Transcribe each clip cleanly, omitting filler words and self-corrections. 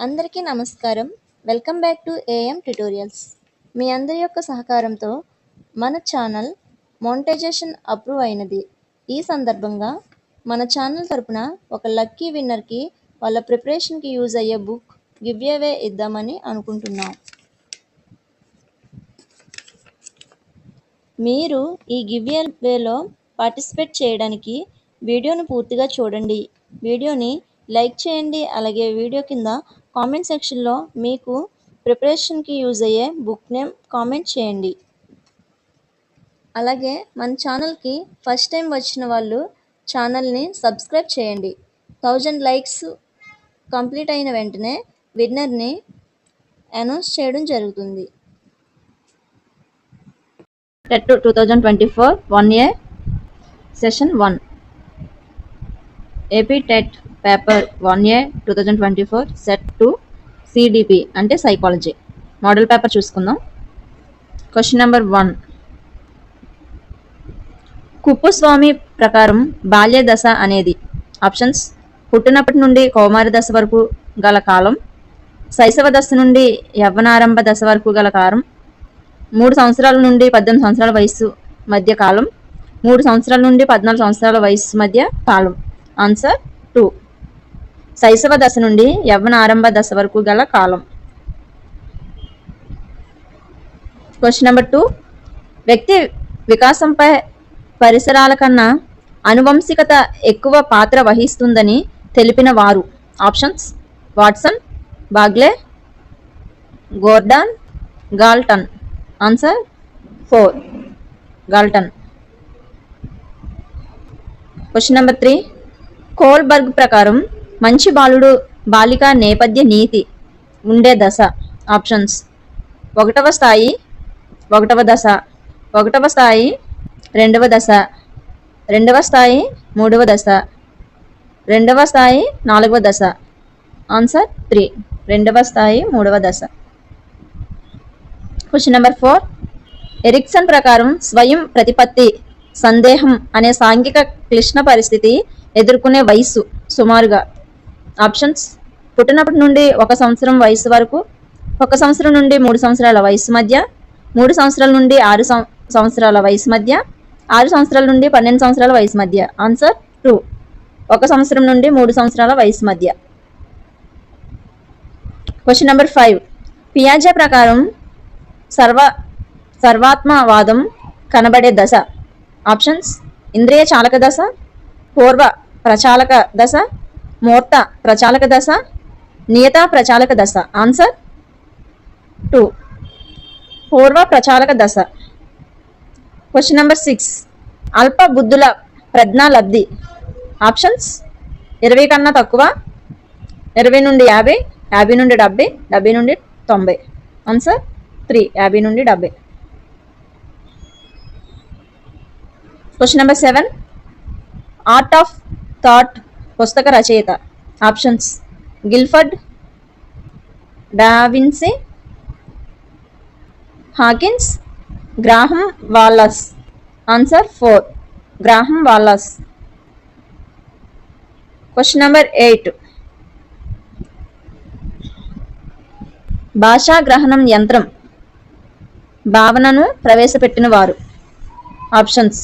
అందరికీ నమస్కారం. Welcome back to AM tutorials. మీ అందరి యొక్క సహకారంతో మన ఛానల్ మోనిటైజేషన్ అప్రూవ్ అయినది. ఈ సందర్భంగా మన ఛానల్ తరపున ఒక లక్కీ విన్నర్కి వాళ్ళ ప్రిపరేషన్కి యూజ్ అయ్యే బుక్ గివ్ అవే ఇద్దామని అనుకుంటున్నాం. మీరు ఈ గివ్ అవేలో పార్టిసిపేట్ చేయడానికి వీడియోను పూర్తిగా చూడండి. వీడియోని లైక్ చేయండి. అలాగే వీడియో కింద కామెంట్ సెక్షన్లో మీకు ప్రిపరేషన్కి యూజ్ అయ్యే బుక్ నేమ్ కామెంట్ చేయండి. అలాగే మన ఛానల్కి ఫస్ట్ టైం వచ్చిన వాళ్ళు ఛానల్ని సబ్స్క్రైబ్ చేయండి. 1000 లైక్స్ కంప్లీట్ అయిన వెంటనే విన్నర్ని అనౌన్స్ చేయడం జరుగుతుంది. TET 2024 1A session 1 AP TET paper 1A 2024 set 2 CDP అంటే సైకాలజీ మోడల్ పేపర్ చూసుకుందాం. Question number 1. కుప్పుస్వామి ప్రకారం బాల్య దశ అనేది ఆప్షన్స్: పుట్టినప్పటి నుండి కౌమార దశ వరకు గల కాలం, శైశవ దశ నుండి యవ్వనారంభ దశ వరకు గల కాలం, 3 సంవత్సరాల నుండి 18 సంవత్సరాల వయస్సు మధ్య కాలం, 3 సంవత్సరాల నుండి 14 సంవత్సరాల వయస్సు మధ్య కాలం. ఆన్సర్ 2. శైశవ దశ నుండి యవ్వన ఆరంభ దశ వరకు గల కాలం. Question number 2. వ్యక్తి వికాసంపై పరిసరాల కన్నా అనువంశికత ఎక్కువ పాత్ర వహిస్తుందని తెలిపిన వారు. Options: Watson, Bagley, Gordon, Galton. Answer 4. Galton. Question number 3. Kohlberg ప్రకారం మంచి బాలుడు బాలిక నేపథ్య నీతి ఉండే దశ. ఆప్షన్స్: 1వ స్థాయి 1వ దశ, 1వ స్థాయి 2వ దశ, 2వ స్థాయి 3వ దశ, 2వ స్థాయి 4వ దశ. ఆన్సర్ 3. 2వ స్థాయి 3వ దశ. Question number 4. ఎరిక్సన్ ప్రకారం స్వయం ప్రతిపత్తి సందేహం అనే సాంఘిక క్లిష్ట పరిస్థితి ఎదుర్కొనే వయస్సు సుమారుగా. ఆప్షన్స్: పుట్టినప్పటి నుండి 1 సంవత్సరం వయసు వరకు, 1 సంవత్సరం నుండి 3 సంవత్సరాల వయసు మధ్య, 3 సంవత్సరాల నుండి 6 సంవత్సరాల వయసు మధ్య, 6 సంవత్సరాల నుండి 12 సంవత్సరాల వయసు మధ్య. ఆన్సర్ 2. 1 సంవత్సరం నుండి 3 సంవత్సరాల వయసు మధ్య. Question number 5. పియాజే ప్రకారం సర్వాత్మవాదం కనబడే దశ. ఆప్షన్స్: ఇంద్రియ చాలక దశ, పూర్వ ప్రచాలక దశ, మూర్త ప్రచాలక దశ, నియత ప్రచాలక దశ. ఆన్సర్ 2. పూర్వ ప్రచాలక దశ. Question number 6. అల్ప బుద్ధుల ప్రజ్ఞాలబ్ధి. ఆప్షన్స్: 20 కన్నా తక్కువ, 20 నుండి 50, 50 నుండి 70, 70 నుండి 90. ఆన్సర్ 3. 50 నుండి 70. Question number 7. Art of thought పుస్తక రచయిత. Options: Guilford, Da Vinci, Hawkins, Graham Wallas. Answer 4. Graham Wallas. Question number 8. భాషా గ్రహణం యంత్రం భావనను ప్రవేశపెట్టిన వారు. Options: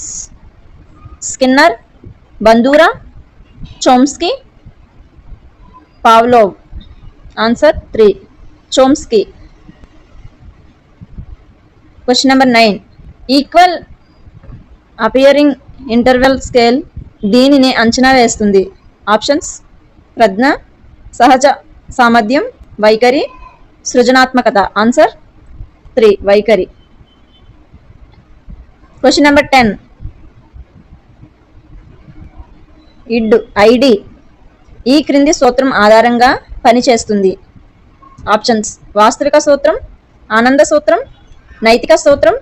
Skinner, Bandura, Chomsky, Pavlov. Answer 3. Chomsky. Question number 9. Equal appearing interval scale దీనిని అంచనా వేస్తుంది. ఆప్షన్స్: ప్రజ్ఞ, సహజ సామర్థ్యం, వైఖరి, సృజనాత్మకత. ఆన్సర్ 3. వైఖరి. Question number 10. ఐడి ఈ క్రింది సూత్రం ఆధారంగా పనిచేస్తుంది. ఆప్షన్స్: వాస్తవిక సూత్రం, ఆనంద సూత్రం, నైతిక సూత్రం,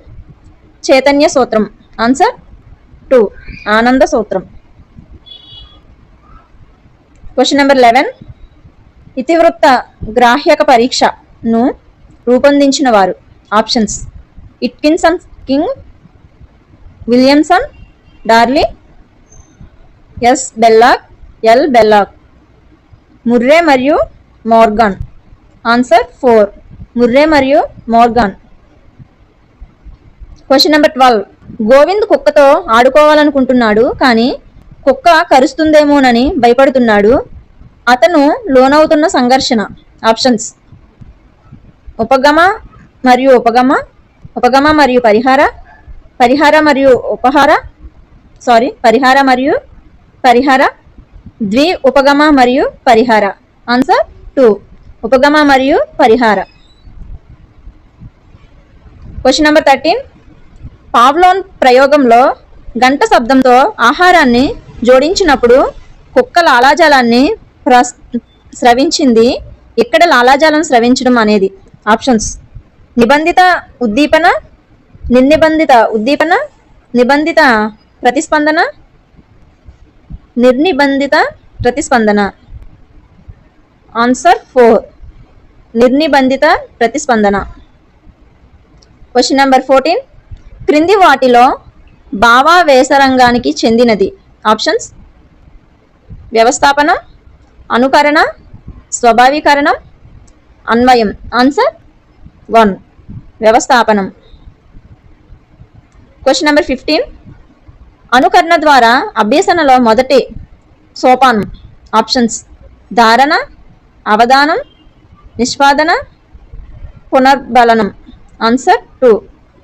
చైతన్య సూత్రం. ఆన్సర్ 2. ఆనంద సూత్రం. Question number 11. ఇతివృత్త గ్రాహ్యక పరీక్షను రూపొందించిన వారు. Options: Atkinson, King, Williamson, Darley, S Bellak, L Bellak, Murray మరియు మోర్గాన్. ఆన్సర్ 4. ముర్రే మరియు మోర్గాన్. Question number 12. గోవింద్ కుక్కతో ఆడుకోవాలనుకుంటున్నాడు కానీ కుక్క కరుస్తుందేమోనని భయపడుతున్నాడు. అతను లోనవుతున్న సంఘర్షణ. ఆప్షన్స్: ఉపగమ మరియు ఉపగమ, ఉపగమ మరియు పరిహార, పరిహార మరియు ఉపహార, పరిహార మరియు పరిహార, ద్వి ఉపగమ మరియు పరిహార. ఆన్సర్ 2. ఉపగమ మరియు పరిహార. Question number 13. పావ్లోన్ ప్రయోగంలో గంట శబ్దంతో ఆహారాన్ని జోడించినప్పుడు కుక్క లాలాజలాన్ని స్రవించింది. ఇక్కడ లాలాజలం స్రవించడం అనేది. ఆప్షన్స్: నిబంధిత ఉద్దీపన, నిర్నిబంధిత ఉద్దీపన, నిబంధిత ప్రతిస్పందన, నిర్నిబంధిత ప్రతిస్పందన. ఆన్సర్ 4. నిర్నిబంధిత ప్రతిస్పందన. Question number 14. క్రింది వాటిలో భావావేశ రంగానికి చెందినది. ఆప్షన్స్: వ్యవస్థాపనం, అనుకరణ, స్వభావీకరణం, అన్వయం. ఆన్సర్ 1. వ్యవస్థాపనం. Question number 15. అనుకరణ ద్వారా అభ్యసనలో మొదటి సోపానం. ఆప్షన్స్: ధారణ, అవధానం, నిష్పాదన, పునర్బలనం. ఆన్సర్ 2.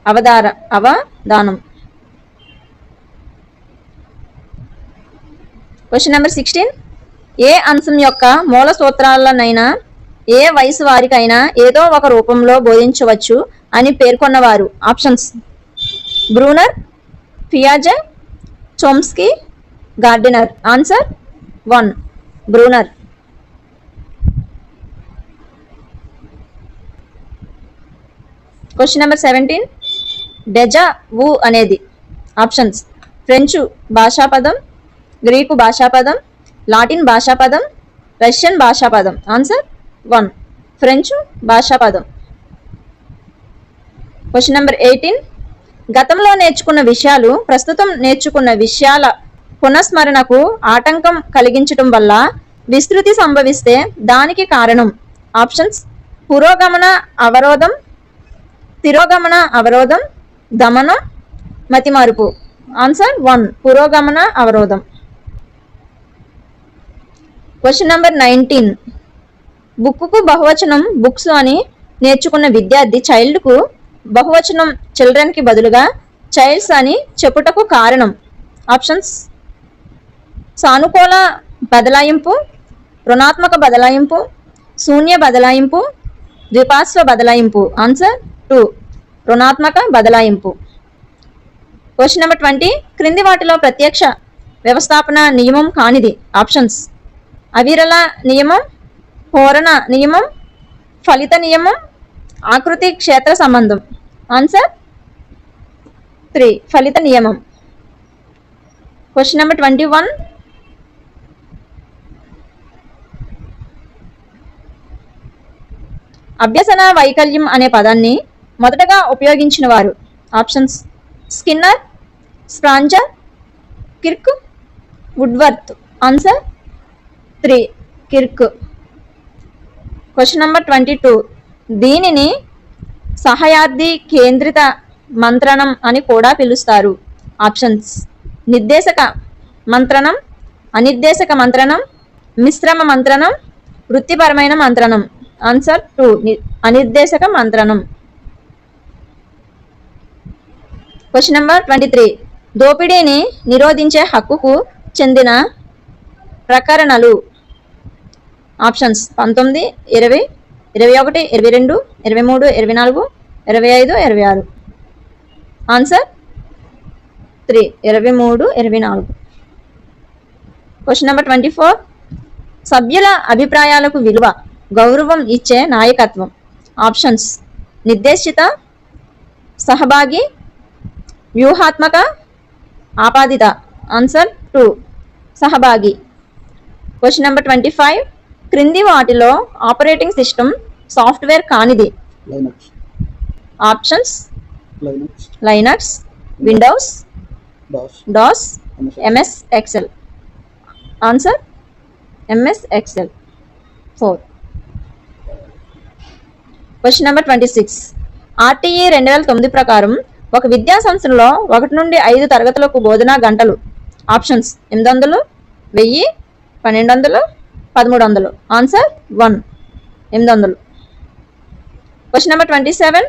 అవధానం. Question number 16. ఏ అంశం యొక్క మూల సూత్రాలనైనా ఏ వయసు వారికైనా ఏదో ఒక రూపంలో బోధించవచ్చు అని పేర్కొన్నవారు. ఆప్షన్స్: బ్రూనర్, పియాజే, Chomsky, Gardner. Answer 1. Bruner. Question number 17. Deja vu అనేది. ఆప్షన్స్: ఫ్రెంచు భాషాపదం, గ్రీకు భాషాపదం, లాటిన్ భాషాపదం, రష్యన్ భాషాపదం. ఆన్సర్ 1. ఫ్రెంచు భాషాపదం. Question number 18. గతంలో నేర్చుకున్న విషయాలు ప్రస్తుతం నేర్చుకున్న విషయాల పునఃస్మరణకు ఆటంకం కలిగించటం వల్ల విస్తృతి సంభవిస్తే దానికి కారణం. ఆప్షన్స్: పురోగమన అవరోధం, తిరోగమన అవరోధం, దమనం, మతిమరుపు. ఆన్సర్ 1. పురోగమన అవరోధం. Question number 19. బుక్కు బహువచనం బుక్స్ అని నేర్చుకున్న విద్యార్థి చైల్డ్కు బహువచనం చిల్డ్రన్కి బదులుగా చైల్డ్స్ అని చెప్పుటకు కారణం. ఆప్షన్స్: సానుకూల బదలాయింపు, రుణాత్మక బదలాయింపు, శూన్య బదలాయింపు, ద్విపార్శ్వ బదలాయింపు. ఆన్సర్ 2. రుణాత్మక బదలాయింపు. Question number 20. క్రింది వాటిలో ప్రత్యక్ష వ్యవస్థాపన నియమం కానిది. ఆప్షన్స్: అవిరళ నియమం, హోరణ నియమం, ఫలిత నియమం, ఆకృతి క్షేత్ర సంబంధం. ఆన్సర్ 3. ఫలిత నియమం. Question number 21. అభ్యసన వైకల్యం అనే పదాన్ని మొదటగా ఉపయోగించిన వారు. Options: Skinner, Spranger, Kirk, Woodworth. Answer 3. Kirk. Question number 22. దీనిని సహయార్థి కేంద్రిత మంత్రణం అని కూడా పిలుస్తారు. ఆప్షన్స్: నిర్దేశక మంత్రణం, అనిర్దేశక మంత్రణం, మిశ్రమ మంత్రణం, వృత్తిపరమైన మంత్రణం. ఆన్సర్ 2. అనిర్దేశక మంత్రణం. Question number 23. దోపిడీని నిరోధించే హక్కుకు చెందిన ప్రకరణలు. ఆప్షన్స్: 19, 20, 21, 22, 23, 24, 25, 26. ఆన్సర్ 3. 23, 24. Question number 24. సభ్యుల అభిప్రాయాలకు విలువ, గౌరవం ఇచ్చే నాయకత్వం. ఆప్షన్స్: నిర్దేశిత, సహభాగి, వ్యూహాత్మక, ఆపాదిత. ఆన్సర్ 2. సహభాగి. Question number 25. క్రింది వాటిలో ఆపరేటింగ్ సిస్టమ్ సాఫ్ట్వేర్ కానిది. Options: Linux, Windows, DOS, MS Excel. Answer: MS Excel 4. Question number 26. RTE 2009 ప్రకారం ఒక విద్యా సంస్థలో 1 నుండి 5 తరగతులకు బోధనా గంటలు. Options 800, 1000, 1200, 1300. Answer 1, 800. Question number 27.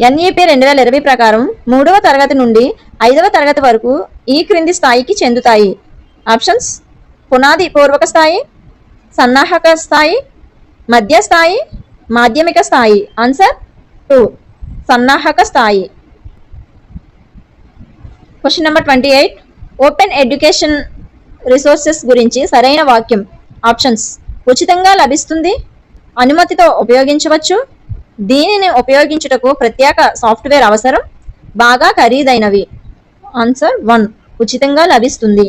NEP 2020 ప్రకారం 3వ తరగతి నుండి 5వ తరగతి వరకు ఈ క్రింది స్థాయికి చెందుతాయి. ఆప్షన్స్ పునాది పూర్వక స్థాయి, సన్నాహక స్థాయి, మధ్య స్థాయి, మాధ్యమిక స్థాయి. ఆన్సర్ 2, సన్నాహక స్థాయి. Question number 28. Open education resources గురించి సరైన వాక్యం. ఆప్షన్స్ ఉచితంగా లభిస్తుంది, అనుమతితో ఉపయోగించవచ్చు, దీనిని ఉపయోగించుటకు ప్రత్యేక సాఫ్ట్వేర్ అవసరం, బాగా ఖరీదైనవి. ఆన్సర్ 1, ఉచితంగా లభిస్తుంది.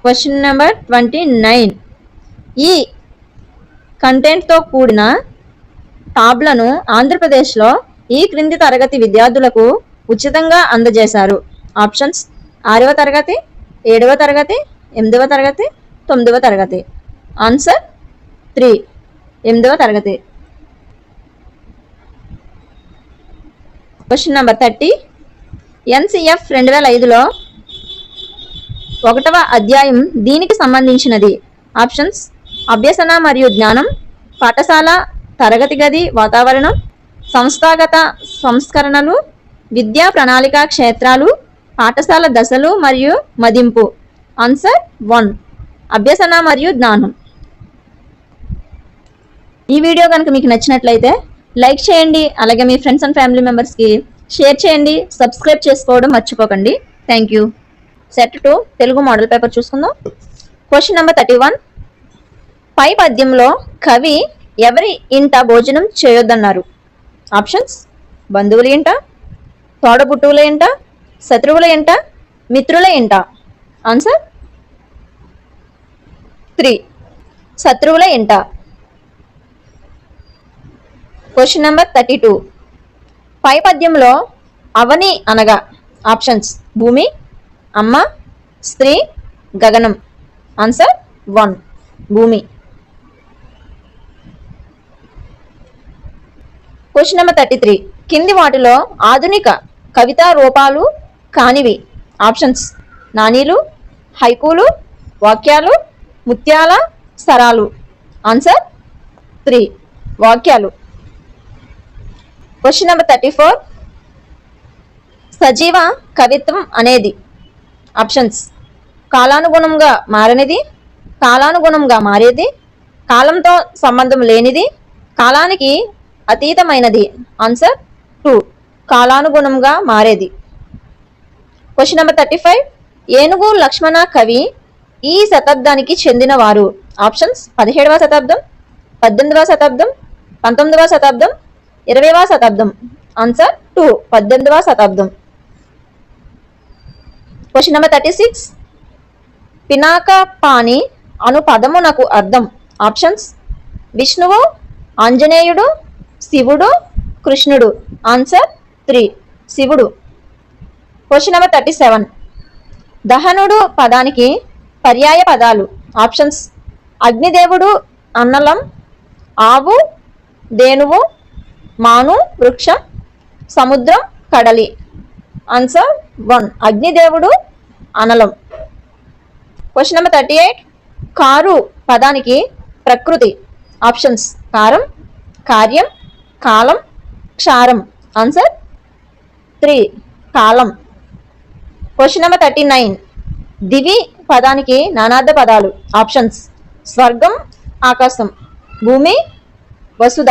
Question number 29. ఈ కంటెంట్తో కూడిన టాబ్లను ఆంధ్రప్రదేశ్లో ఈ క్రింది తరగతి విద్యార్థులకు ఉచితంగా అందజేశారు. ఆప్షన్స్ 6వ తరగతి, 7వ తరగతి, 8వ తరగతి, 9వ తరగతి. ఆన్సర్ 3, 8వ తరగతి. Question number 30. ఎన్సిఎఫ్ 2005లో 1వ అధ్యాయం దీనికి సంబంధించినది. ఆప్షన్స్ అభ్యసన మరియు జ్ఞానం, పాఠశాల తరగతి గది వాతావరణం, సంస్థాగత సంస్కరణలు, విద్యా ప్రణాళిక క్షేత్రాలు, పాఠశాల దశలు మరియు మదింపు. ఆన్సర్ 1, అభ్యసన మరియు జ్ఞానం. ఈ వీడియో కనుక మీకు నచ్చినట్లయితే లైక్ చేయండి, అలాగే మీ ఫ్రెండ్స్ అండ్ ఫ్యామిలీ మెంబర్స్కి షేర్ చేయండి, సబ్స్క్రైబ్ చేసుకోవడం మర్చిపోకండి. Thank you. Set 2 Telugu model paper చూసుకుందాం. Question number 31. పై పద్యంలో కవి ఎవరి ఇంట భోజనం చేయొద్దన్నారు? ఆప్షన్స్ బంధువుల ఇంట, తోడబుట్టువుల ఇంట, శత్రువుల ఇంట, మిత్రుల ఇంట. ఆన్సర్ 3, శత్రువుల ఇంట. Question number 32. పై పద్యంలో అవని అనగా? ఆప్షన్స్ భూమి, అమ్మ, స్త్రీ, గగనం. ఆన్సర్ 1, భూమి. Question number 33. కింది వాటిలో ఆధునిక కవితా రూపాలు కానివి? ఆప్షన్స్ నానీలు, హైకూలు, వాక్యాలు, ముత్యాల సరాలు. ఆన్సర్ 3, వాక్యాలు. Question number 34. సజీవ కవిత్వం అనేది? ఆప్షన్స్ కాలానుగుణంగా మారనిది, కాలానుగుణంగా మారేది, కాలంతో సంబంధం లేనిది, కాలానికి అతీతమైనది. ఆన్సర్ 2, కాలానుగుణంగా మారేది. Question number 35. ఏనుగు లక్ష్మణ కవి ఈ శతాబ్దానికి చెందినవారు? ఆప్షన్స్ 17వ శతాబ్దం, 18వ శతాబ్దం, 19వ శతాబ్దం, 20వ శతాబ్దం. ఆన్సర్ 2, 18వ శతాబ్దం. Question number 36. పినాకపాణి అను పదమునకు అర్థం? ఆప్షన్స్ విష్ణువు, ఆంజనేయుడు, శివుడు, కృష్ణుడు. ఆన్సర్ 3, శివుడు. Question number 37. దహనుడు పదానికి పర్యాయ పదాలు? ఆప్షన్స్ అగ్నిదేవుడు, అన్నలం, ఆవు, దేనువు, మాను, వృక్షం, సముద్రం, కడలి. ఆన్సర్ 1, అగ్నిదేవుడు, అనలం. Question number 38. కారు పదానికి ప్రకృతి? ఆప్షన్స్ కారం, కార్యం, కాలం, క్షారం. ఆన్సర్ 3, కాలం. Question number 39. దివి పదానికి నానార్థ పదాలు? ఆప్షన్స్ స్వర్గం, ఆకాశం, భూమి, వసుధ,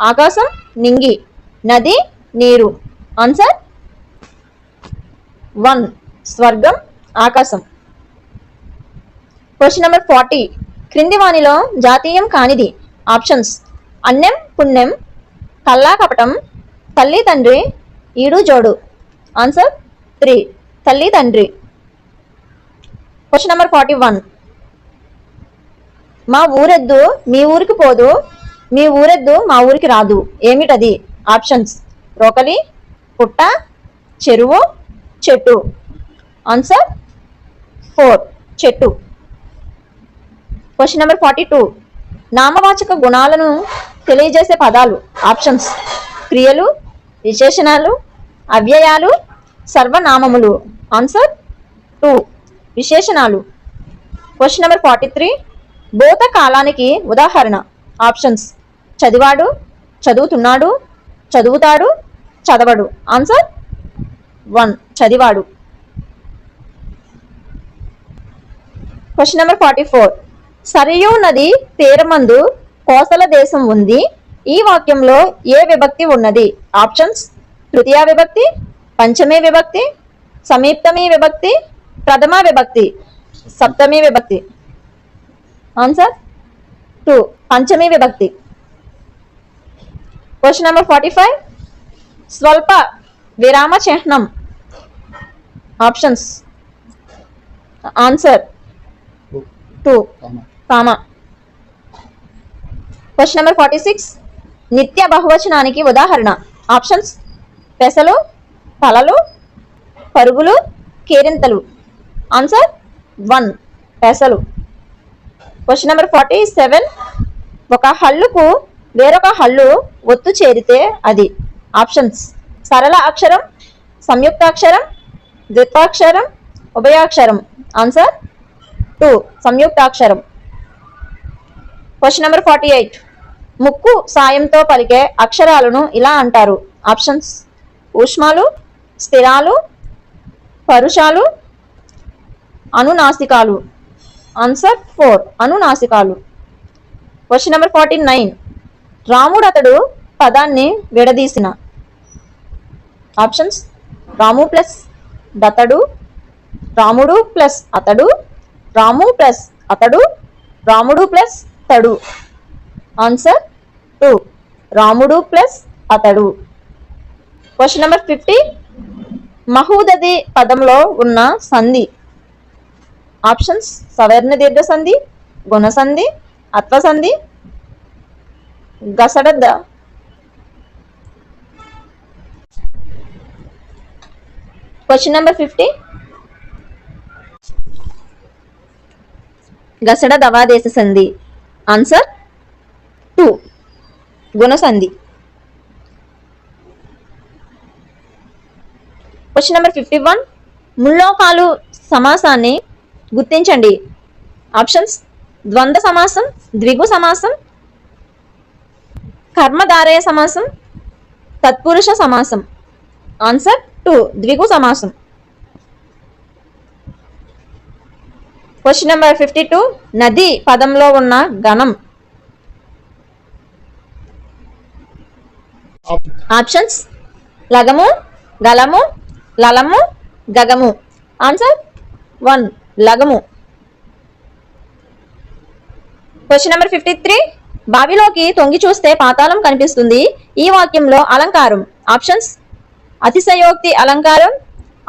ఆకాశం, నింగి, నది, నీరు. ఆన్సర్ 1, స్వర్గం, ఆకాశం. Question number 40. క్రింది వానిలో జాతీయం కానిది? ఆప్షన్స్ అన్నం, పుణ్యం, కల్లా కపటం, తల్లి తండ్రి, ఈడు జోడు. ఆన్సర్ 3, తల్లి తండ్రి. Question number 41. మా ఊరెద్దు మీ ఊరికి పోదు, మీ ఊరెద్దు మా ఊరికి రాదు, ఏమిటది? ఆప్షన్స్ రోకలి, పుట్ట, చెరువు, చెట్టు. ఆన్సర్ 4, చెట్టు. Question number 42. నామవాచక గుణాలను తెలియజేసే పదాలు. ఆప్షన్స్: క్రియలు, విశేషణాలు, అవ్యయాలు, సర్వనామములు. ఆన్సర్ 2, విశేషణాలు. Question number 43. భూత కాలానికి ఉదాహరణ. ఆప్షన్స్: చదివాడు, చదువుతున్నాడు, చదువుతాడు, చదవడు. ఆన్సర్ 1, చదివాడు. Question number 44. సరియు నది తీరమందు కోసల దేశం ఉంది. ఈ వాక్యంలో ఏ విభక్తి ఉన్నది? ఆప్షన్స్: తృతీయ విభక్తి, పంచమీ విభక్తి, సమీప్తమీ విభక్తి, ప్రథమ విభక్తి, సప్తమీ విభక్తి. ఆన్సర్ 2, పంచమీ విభక్తి. Question number 45. స్వల్ప విరామ చిహ్నం. Options. Answer 2, comma. Question number 46. నిత్య బహువచనానికి ఉదాహరణ. ఆప్షన్స్: పెసలు, తలలు, పరుగులు, కేరింతలు. ఆన్సర్ 1, పెసలు. Question number 47. ఒక హల్లుకు వేరొక హల్లు ఒత్తు చేరితే అది. ఆప్షన్స్: సరళ అక్షరం, సంయుక్తాక్షరం, ద్విత్వాక్షరం, ఉభయాక్షరం. ఆన్సర్ 2, సంయుక్తాక్షరం. Question number 48. ముక్కు సాయంతో పలికే అక్షరాలను ఇలా అంటారు. ఆప్షన్స్: ఊష్మాలు, స్థిరాలు, పరుషాలు, అనునాసికాలు. ఆన్సర్ 4, అనునాసికాలు. Question number 49. రాముడు అతడు పదాన్ని విడదీసిన. ఆప్షన్స్: రాము ప్లస్ దతడు, రాముడు ప్లస్ అతడు, రాము ప్లస్ అతడు, రాముడు ప్లస్ తడు. ఆన్సర్ 2, రాముడు ప్లస్ అతడు. Question number 50. మహూదది పదంలో ఉన్న సంధి. ఆప్షన్స్: సవర్ణ దీర్ఘ సంధి, గుణసంధి, అత్వసంధి, గసడద. Question number 50. గసడ దవాదేశ సంధి. ఆన్సర్ 2, గుణసంధి. Question number 51. ముల్లోకాలు సమాసాన్ని గుర్తించండి. ఆప్షన్స్: ద్వంద్వ సమాసం, ద్విగు సమాసం, కర్మధారయ సమాసం, తత్పురుష సమాసం. ఆన్సర్ 2, ద్విగు సమాసం. Question number 52. నది పదంలో ఉన్న గణం. ఆప్షన్స్: లగము, గలము, లలము, గగము. ఆన్సర్ 1, లగము. Question number 53. బావిలోకి తొంగి చూస్తే పాతాళం కనిపిస్తుంది. ఈ వాక్యంలో అలంకారం. ఆప్షన్స్: అతిశయోక్తి అలంకారం,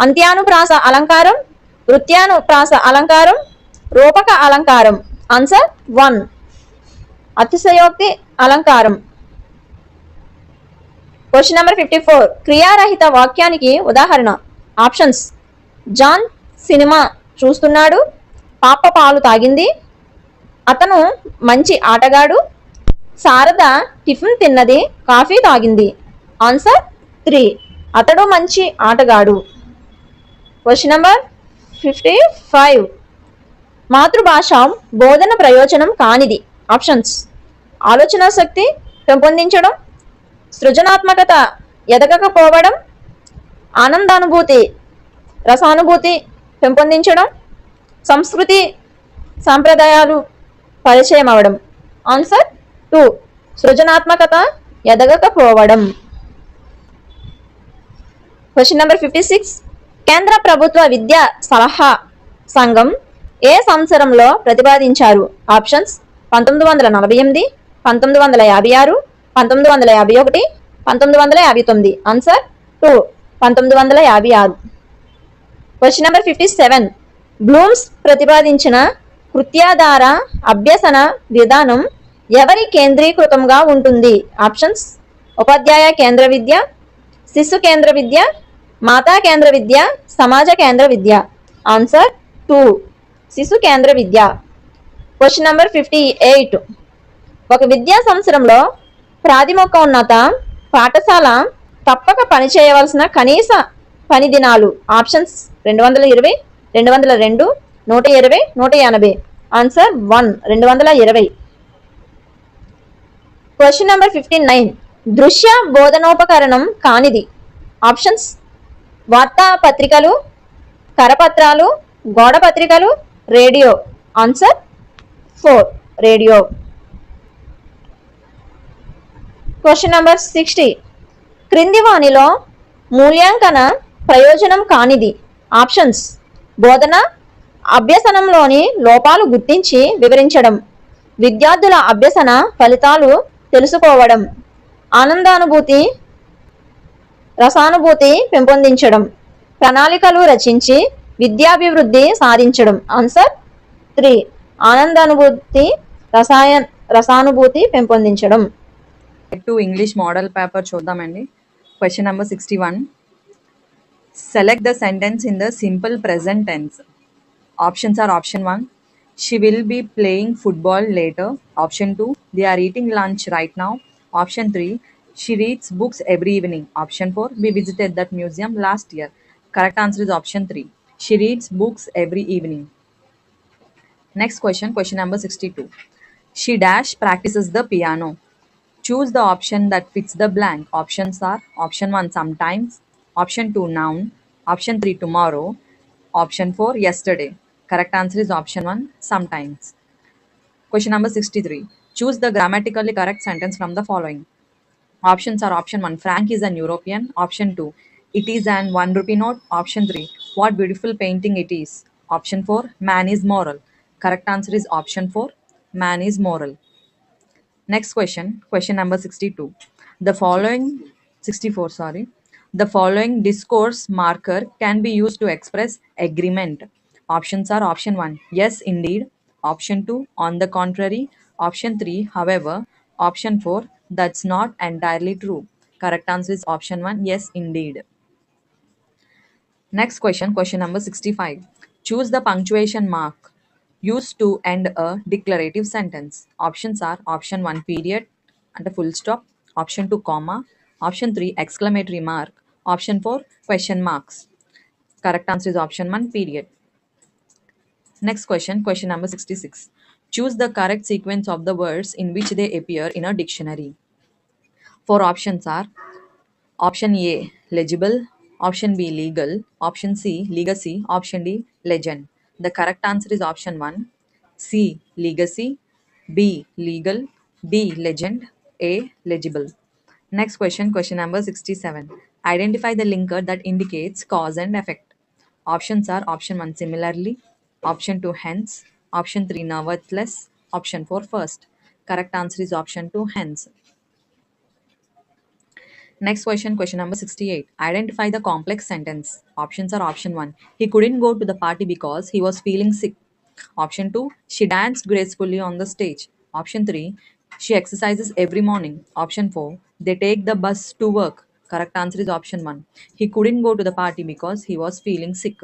అంత్యానుప్రాస అలంకారం, వృత్యానుప్రాస అలంకారం, రూపక అలంకారం. ఆన్సర్ 1, అతిశయోక్తి అలంకారం. Question number 54. క్రియారహిత వాక్యానికి ఉదాహరణ. ఆప్షన్స్: జాన్ సినిమా చూస్తున్నాడు, పాప పాలు తాగింది, అతను మంచి ఆటగాడు, శారద టిఫిన్ తిన్నది, కాఫీ తాగింది. ఆన్సర్ 3, అతడు మంచి ఆటగాడు. Question number 55. మాతృభాష బోధన ప్రయోజనం కానిది. ఆప్షన్స్: ఆలోచన శక్తి పెంపొందించడం, సృజనాత్మకత ఎదగకపోవడం, ఆనందానుభూతి రసానుభూతి పెంపొందించడం, సంస్కృతి సాంప్రదాయాలు పరిచయం అవడం. ఆన్సర్ 2, సృజనాత్మకత ఎదగకపోవడం. Question number 56. కేంద్ర ప్రభుత్వ విద్యా సలహా సంఘం ఏ సంవత్సరంలో ప్రతిపాదించారు? Options: 1948, 1956, 1951, 1959. Answer 2, 1956. Question number 57. Bloom's ప్రతిపాదించిన కృత్యాధార అభ్యసన విధానం ఎవరి కేంద్రీకృతంగా ఉంటుంది? ఆప్షన్స్: ఉపాధ్యాయ కేంద్ర విద్య, శిశు కేంద్ర విద్య, మాతా కేంద్ర విద్య, సమాజ కేంద్ర విద్య. ఆన్సర్ 2, శిశు కేంద్ర విద్య. Question number 58. ఒక విద్యా సంవత్సరంలో ప్రాథమికోన్నత పాఠశాల తప్పక పనిచేయవలసిన కనీస పని దినాలు. ఆప్షన్స్ 220, 202, 120, 180. ఆన్సర్ 1, 220. Question number 59. దృశ్య బోధనోపకరణం కానిది. ఆప్షన్స్ వార్తాపత్రికలు, కరపత్రాలు, గోడ పత్రికలు, radio. Answer 4, radio. Question number 60. క్రింది వానిలో మూల్యాంకన ప్రయోజనం కానిది. ఆప్షన్స్ బోధన అభ్యసనంలోని లోపాలు గుర్తించి వివరించడం, విద్యార్థుల అభ్యసన ఫలితాలు తెలుసుకోవడం, ఆనందానుభూతి రసానుభూతి పెంపొందించడం, ప్రణాళికలు రచించి విద్యాభివృద్ధి సాధించడం. ఆన్సర్ 3, ఆనందానుభూతి రసానుభూతి పెంపొందించడం. టు ఇంగ్లీష్ మోడల్ పేపర్ చూద్దామండి. Question number 61. Select the sentence in the simple present tense. Options are option 1, she will be playing football later. Option 2, they are eating lunch right now. Option 3, she reads books every evening. Option 4, we visited that museum last year. Correct answer is option 3, she reads books every evening. Next question, question number 62. She dash practices the piano. Choose the option that fits the blank. Options are option 1, sometimes. Option 2, noun. Option 3, tomorrow. Option 4, yesterday. Correct answer is option 1, sometimes. Question number 63. Choose the grammatically correct sentence from the following. Options are option 1, Frank is an European. Option 2, it is an 1 rupee note. Option 3, what beautiful painting it is. Option 4, man is moral. Correct answer is option 4, man is moral. Next question, question number 62. The following 64, sorry. The following discourse marker can be used to express agreement. Options are option 1, yes indeed. Option 2, on the contrary. Option 3, however. Option 4, that's not entirely true. Correct answer is option 1, yes indeed. Next question, question number 65. Choose the punctuation mark used to end a declarative sentence. Options are option 1, period and a full stop. Option 2, comma. Option 3, exclamatory mark. Option 4, question marks. Correct answer is option 1, period. Next question, question number 66. Choose the correct sequence of the words in which they appear in a dictionary. Four options are option A, legible. Option B, legal. Option C, legacy. Option D, legend. The correct answer is option 1, C, legacy. B, legal. D, legend. A, legible. Next question, question number 67. Identify the linker that indicates cause and effect. Options are option 1, similarly. Option 2, hence. Option 3, nevertheless. Option 4, first. Correct answer is option 2, hence. Next question, question number 68. Identify the complex sentence. Options are option 1, he couldn't go to the party because he was feeling sick. Option 2, she danced gracefully on the stage. Option 3, she exercises every morning. Option 4, they take the bus to work. Correct answer is option 1, he couldn't go to the party because he was feeling sick.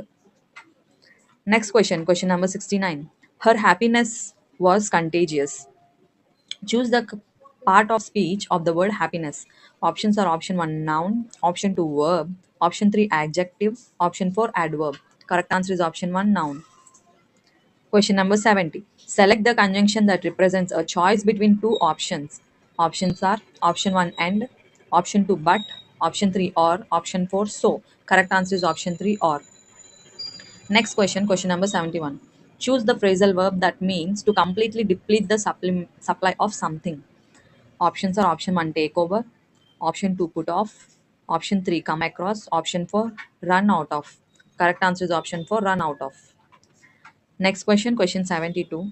Next question, question number 69. Her happiness was contagious. Choose the part of speech of the word happiness. Options are option 1, noun. Option 2, verb. Option 3, adjective. Option 4, adverb. Correct answer is option 1, noun. Question number 70. Select the conjunction that represents a choice between two options. Options are option 1, and. Option 2, but. Option 3, or. Option 4, so. Correct answer is option 3, or. Next question, question number 71. Choose the phrasal verb that means to completely deplete the supply of something. Options are option 1, take over. Option 2, put off. Option 3, come across. Option 4, run out of. Correct answer is option 4, run out of. Next question, question 72.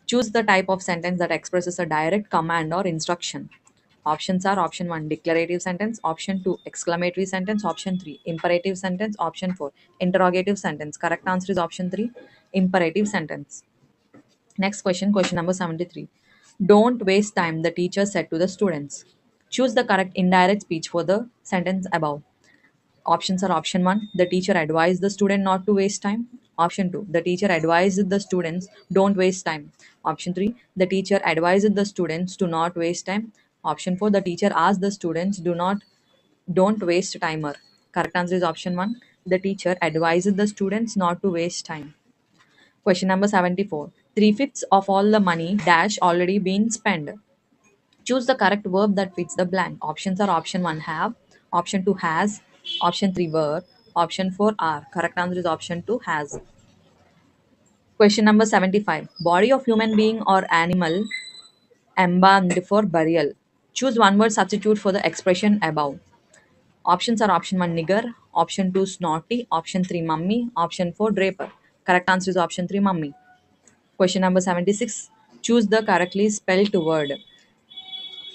Choose the type of sentence that expresses a direct command or instruction. Options are option 1, declarative sentence. Option 2, exclamatory sentence. Option 3, imperative sentence. Option 4, interrogative sentence. Correct answer is option 3, imperative sentence. Next question, question number 73. Don't waste time, the teacher said to the students. Choose the correct indirect speech for the sentence above. Options are option 1, the teacher advised the student not to waste time. Option 2, the teacher advised the students don't waste time. Option 3, the teacher advised the students to not waste time. Option 4, the teacher asked the students don't waste timer. Correct answer is option 1. The teacher advised the students not to waste time. Question number 74. Three-fifths of all the money dash already been spent. Choose the correct verb that fits the blank. Options are option 1 have, option 2 has, option 3 were, option 4 are. Correct answer is option 2 has. Question number 75. Body of human being or animal embalmed for burial. Choose one word substitute for the expression above. Options are option 1 nigger, option 2 snotty, option 3 mummy, option 4 draper. Correct answer is option 3 mummy. Question number 76. Choose the correctly spelled word.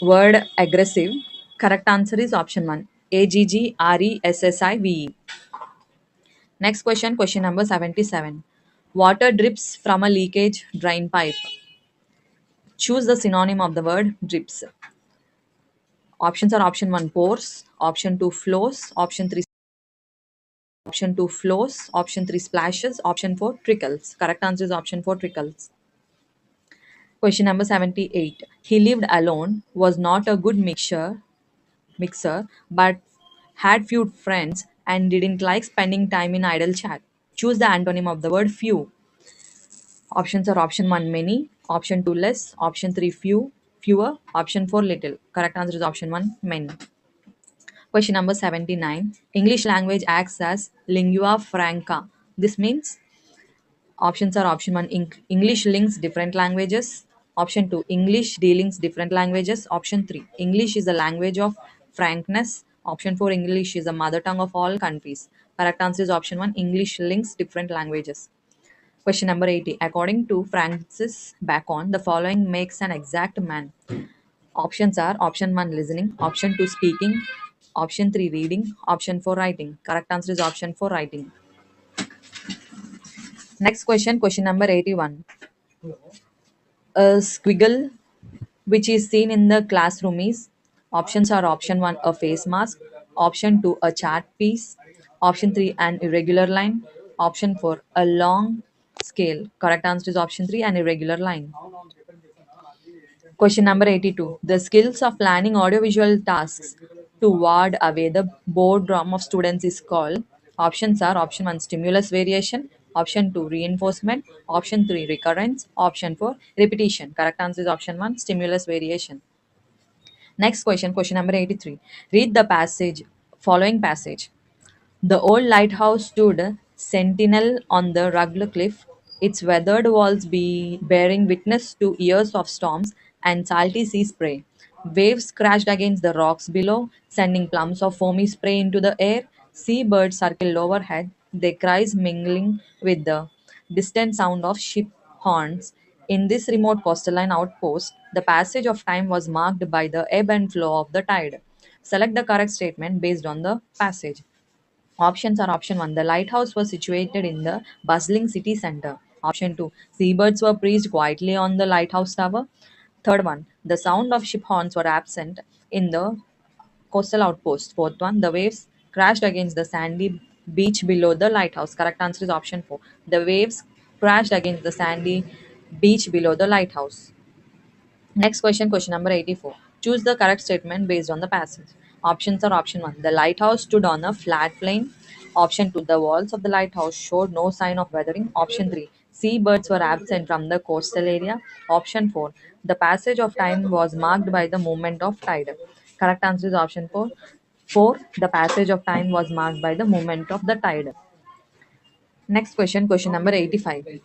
Word aggressive. Correct answer is option 1. AGGRESSIVE. Next question, question number 77. Water drips from a leakage drain pipe. Choose the synonym of the word drips. Options are option 1 pours, option 2 flows, option 3 splashes, option 4 trickles. Correct answer is option 4 trickles. Question number 78. He lived alone, was not a good mixer, but had few friends and didn't like spending time in idle chat. Choose the antonym of the word few. Options are option 1 many, option 2 less, option 3 fewer, option 4 little. Correct answer is option 1 many. Question number 79. English language acts as lingua franca. This means options are option 1 English links different languages, option 2 English dealings different languages, option 3 English is a language of frankness, option 4 English is the mother tongue of all countries. Correct answer is option 1 English links different languages. Question number 80. According to Francis Bacon, the following makes an exact man. Options are option 1 listening, option 2 speaking, option 3 reading, option 4 writing. Correct answer is option 4 writing. Next question, question number 81. A squiggle which is seen in the classroom is options are option 1 a face mask, option 2 a chart piece, option 3 an irregular line, option 4 a long scale. Correct answer is option 3 an irregular line. Question number 82. The skills of planning audiovisual tasks to ward away the boredom of students is called. Options are option 1 stimulus variation, option 2 reinforcement, option 3 recurrence, option 4 repetition. Correct answer is option 1 stimulus variation. Next question, question number 83. Read the following passage. The old lighthouse stood sentinel on the rugged cliff, its weathered walls bearing witness to years of storms and salty sea spray. Waves crashed against the rocks below, sending plumes of foamy spray into the air. Seabirds circled overhead, their cries mingling with the distant sound of ship horns. In this remote coastline outpost, the passage of time was marked by the ebb and flow of the tide. Select the correct statement based on the passage. Options are option 1. The lighthouse was situated in the bustling city center. Option 2. Seabirds were perched quietly on the lighthouse tower. Third one. The sound of ship horns were absent in the coastal outpost. Fourth one. The waves crashed against the sandy beach below the lighthouse. Correct answer is option 4. The waves crashed against the sandy beach below the lighthouse. Next question, question number 84. Choose the correct statement based on the passage. Options are option 1. The lighthouse stood on a flat plain. Option 2. The walls of the lighthouse showed no sign of weathering. Option 3. Seabirds were absent from the coastal area. Option 4. The passage of time was marked by the movement of tide. Correct answer is option 4. 4. The passage of time was marked by the movement of the tide. Next question, question number 85.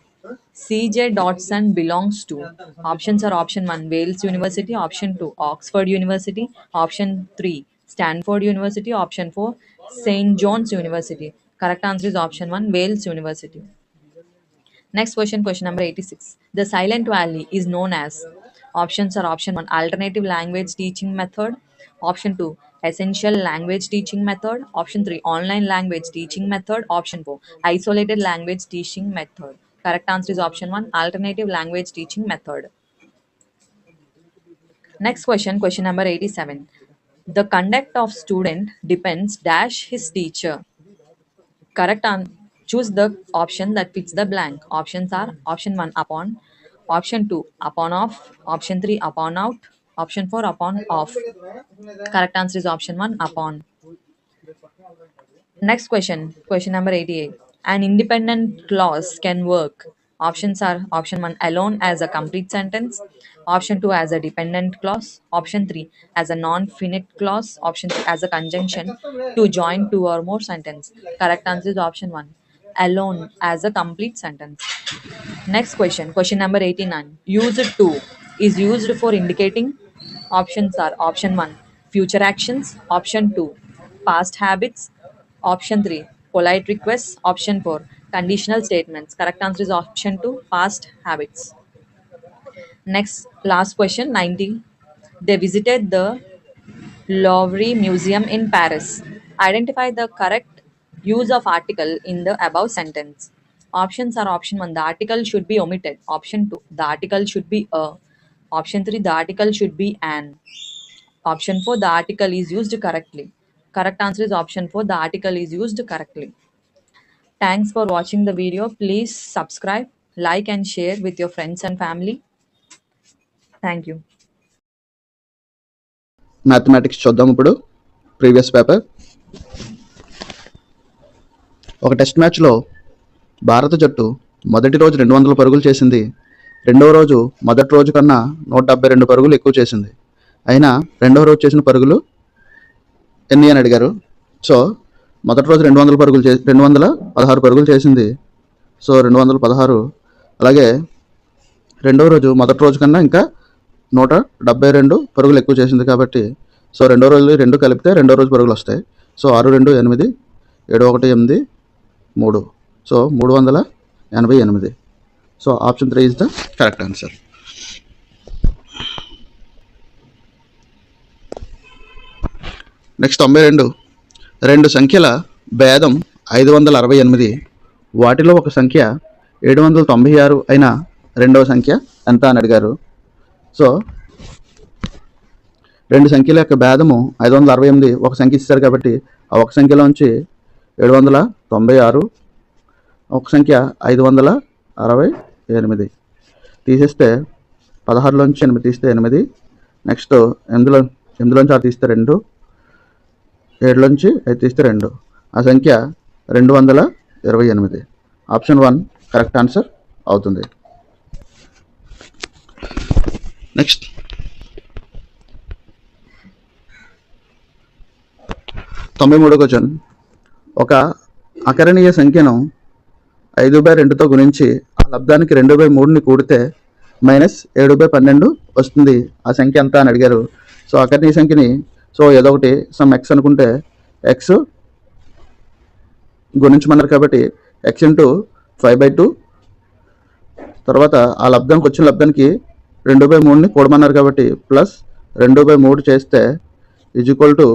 CJ Dodson belongs to. Options are option 1 Wales University, option 2 Oxford University, option 3 Stanford University, option 4 St. John's University. Correct answer is option 1 Wales University. Next question, question number 86. The Silent Valley is known as. Options are option 1 alternative language teaching method, option 2 essential language teaching method, option 3 online language teaching method, option 4 isolated language teaching method. Correct answer is option 1 alternative language teaching method. Next question, question number 87. The conduct of student depends dash his teacher. Correct Choose the option that fits the blank. Options are option 1 upon, option 2 upon off, option 3 upon out, option 4 upon off. Correct answer is option 1 upon. Next question, question number 88. An independent clause can work. Options are option 1 alone as a complete sentence, option 2 as a dependent clause, option 3 as a non-finite clause, option 3 as a conjunction to join two or more sentences. Correct answer is option 1 alone as a complete sentence. Next question, question number 89. Used to is used for indicating. Options are option 1 future actions, option 2 past habits, option 3 polite requests, option 4 conditional statements. Correct answer is option 2 past habits. Next, last question 90. They visited the Louvre Museum in Paris. Identify the correct use of article in the above sentence. Options are option 1 the article should be omitted, option 2 the article should be a, option 3 the article should be an, option 4 the article is used correctly. Correct answer is option 4 the article is used correctly. Thanks for watching the video. Please subscribe, like and share with your friends and family. Thank you. Mathematics చూద్దాం. ఇప్పుడు previous paper. ఒక test మ్యాచ్లో భారత జట్టు మొదటి రోజు 200 పరుగులు చేసింది. రెండవ రోజు మొదటి రోజు కన్నా 172 పరుగులు ఎక్కువ చేసింది. అయినా రెండవ రోజు చేసిన పరుగులు ఎన్ని అని అడిగారు. సో మొదటి రోజు 216 పరుగులు చేసింది. సో 216. అలాగే రెండవ రోజు మొదటి రోజు కన్నా ఇంకా 172 పరుగులు ఎక్కువ చేసింది కాబట్టి సో రెండో రోజు 2 కలిపితే రెండో రోజు పరుగులు వస్తాయి. So 6 2 8 7 1 8 3. So 388. So option 3 is the correct answer. Next 92. రెండు సంఖ్యల భేదం 568. వాటిలో ఒక సంఖ్య 796 అయిన రెండవ సంఖ్య ఎంత అని అడిగారు. సో రెండు సంఖ్యల యొక్క భేదము 568. ఒక సంఖ్య ఇస్తారు కాబట్టి ఆ ఒక సంఖ్యలోంచి 796, ఒక సంఖ్య 568 తీసేస్తే 16లోంచి 8 తీస్తే 8. నెక్స్ట్ 8లోంచి 6 తీస్తే 2, 7లోంచి 5 తీస్తే 2. ఆ సంఖ్య 228. ఆప్షన్ 1 కరెక్ట్ ఆన్సర్ అవుతుంది. Next 93 question. ఒక అకరణీయ సంఖ్యను 5/2తో గుణించి ఆ లబ్ధానికి 2/3ని కూడితే -7/12 వస్తుంది. ఆ సంఖ్య ఎంత అని అడిగారు. సో అకరణీయ సంఖ్యని సో ఏదో ఒకటి సమ్ ఎక్స్ అనుకుంటే ఎక్స్ గుణించమన్నారు కాబట్టి ఎక్స్ ఇంటూ 5/2 తర్వాత ఆ లబ్ధానికి వచ్చిన లబ్ధానికి 2/3ని కూడమన్నారు కాబట్టి ప్లస్ 2/3 చేస్తే ఈజ్ ఈక్వల్ టు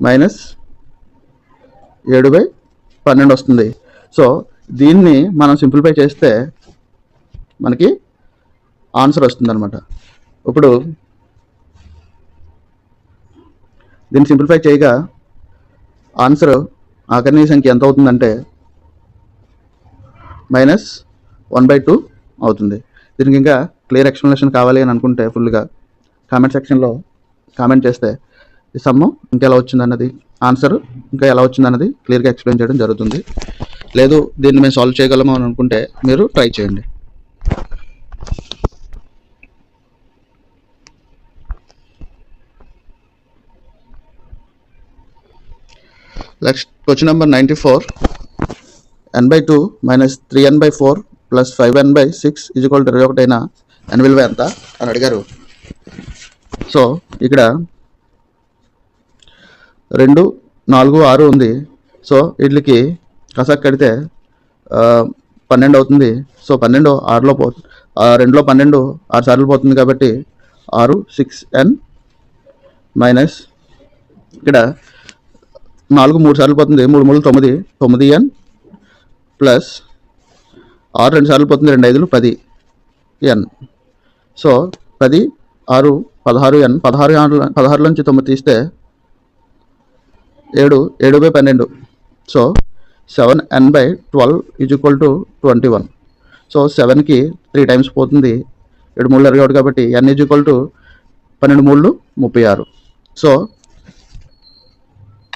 -7/12 వస్తుంది. సో దీన్ని మనం సింప్లిఫై చేస్తే మనకి ఆన్సర్ వస్తుంది అనమాట. ఇప్పుడు దీన్ని సింప్లిఫై చేయగా ఆన్సర్ ఆకరణీయ సంఖ్య ఎంత అవుతుందంటే -1/2 అవుతుంది. దీనికి ఇంకా క్లియర్ ఎక్స్ప్లెనేషన్ కావాలి అని అనుకుంటే ఫుల్గా కామెంట్ సెక్షన్లో కామెంట్ చేస్తే ఈ సమ్ము ఇంకా ఎలా వచ్చిందన్నది ఆన్సర్ ఇంకా ఎలా వచ్చిందన్నది క్లియర్గా ఎక్స్ప్లెయిన్ చేయడం జరుగుతుంది. లేదు దీన్ని మేము సాల్వ్ చేయగలము అని అనుకుంటే మీరు ట్రై చేయండి. Next question number 94. n/2 - 3n/4 + 5n/6 = 21 అయినా n విలువ ఎంత అని అడిగారు. సో ఇక్కడ 2 4 6 ఉంది. సో వీటికి కసక్ కడితే 12 అవుతుంది. సో 12 6లో 2లో 12 6 సార్లు పోతుంది కాబట్టి 6 6n మైనస్ ఇక్కడ 4 3 సార్లు పోతుంది 3 3 9 9n ప్లస్ 6 2 సార్లు పోతుంది 2 5 10n. సో 10 6 16n 16లోంచి 9 తీస్తే 7 7/12. So 7n/12 is equal to 21. So 7కి 3 టైమ్స్ పోతుంది, 7 3 21 కాబట్టి n is equal to 12 3 36. So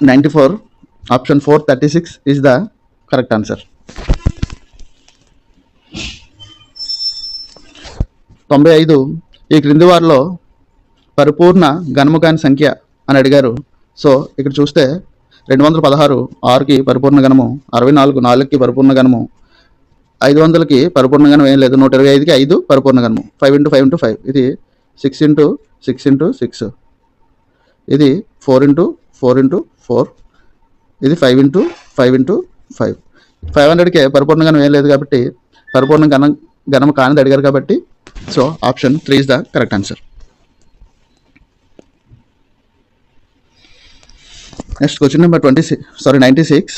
94 option 4 36 is the correct answer. 95 ఈ క్రింది వారిలో పరిపూర్ణ ఘనము కాని సంఖ్య అని అడిగారు. సో ఇక్కడ చూస్తే 216 6కి పరిపూర్ణ గణము, 64 4కి పరిపూర్ణ గణము, 500కి పరిపూర్ణ గణం ఏం లేదు, 125కి 5 పరిపూర్ణ గణము, 5 × 5 × 5 ఇది 6 × 6 × 6, ఇది 4 × 4 × 4, ఇది 5 × 5 × 5. 500కి పరిపూర్ణ గణం ఏం లేదు కాబట్టి పరిపూర్ణ గణము కానిది అడిగారు కాబట్టి so option 3 is the correct answer. Next question number 96.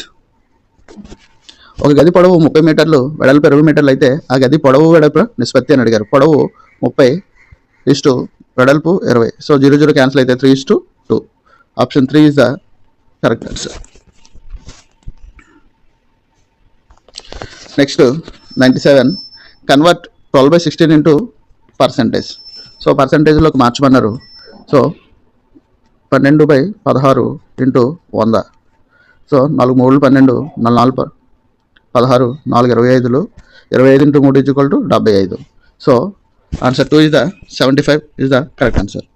ఒక గది పొడవు 30 మీటర్లు, వెడల్పు 20 మీటర్లు అయితే ఆ గది పొడవు వెడల్పు నిష్పత్తి అని అడిగారు. పొడవు 30 వెడల్పు 20. సో 0 0 క్యాన్సిల్ అయితే 3:2. Option 3 is the correct answer. Next 97. Convert 12/16 into percentage. So పర్సెంటేజ్లోకి మార్చమన్నారు. So 12/16 into 100. So 4 3 12, 4 4 16, 4 25, 25 × 3 is equal to 75. So answer 2 is the 75 is the correct answer.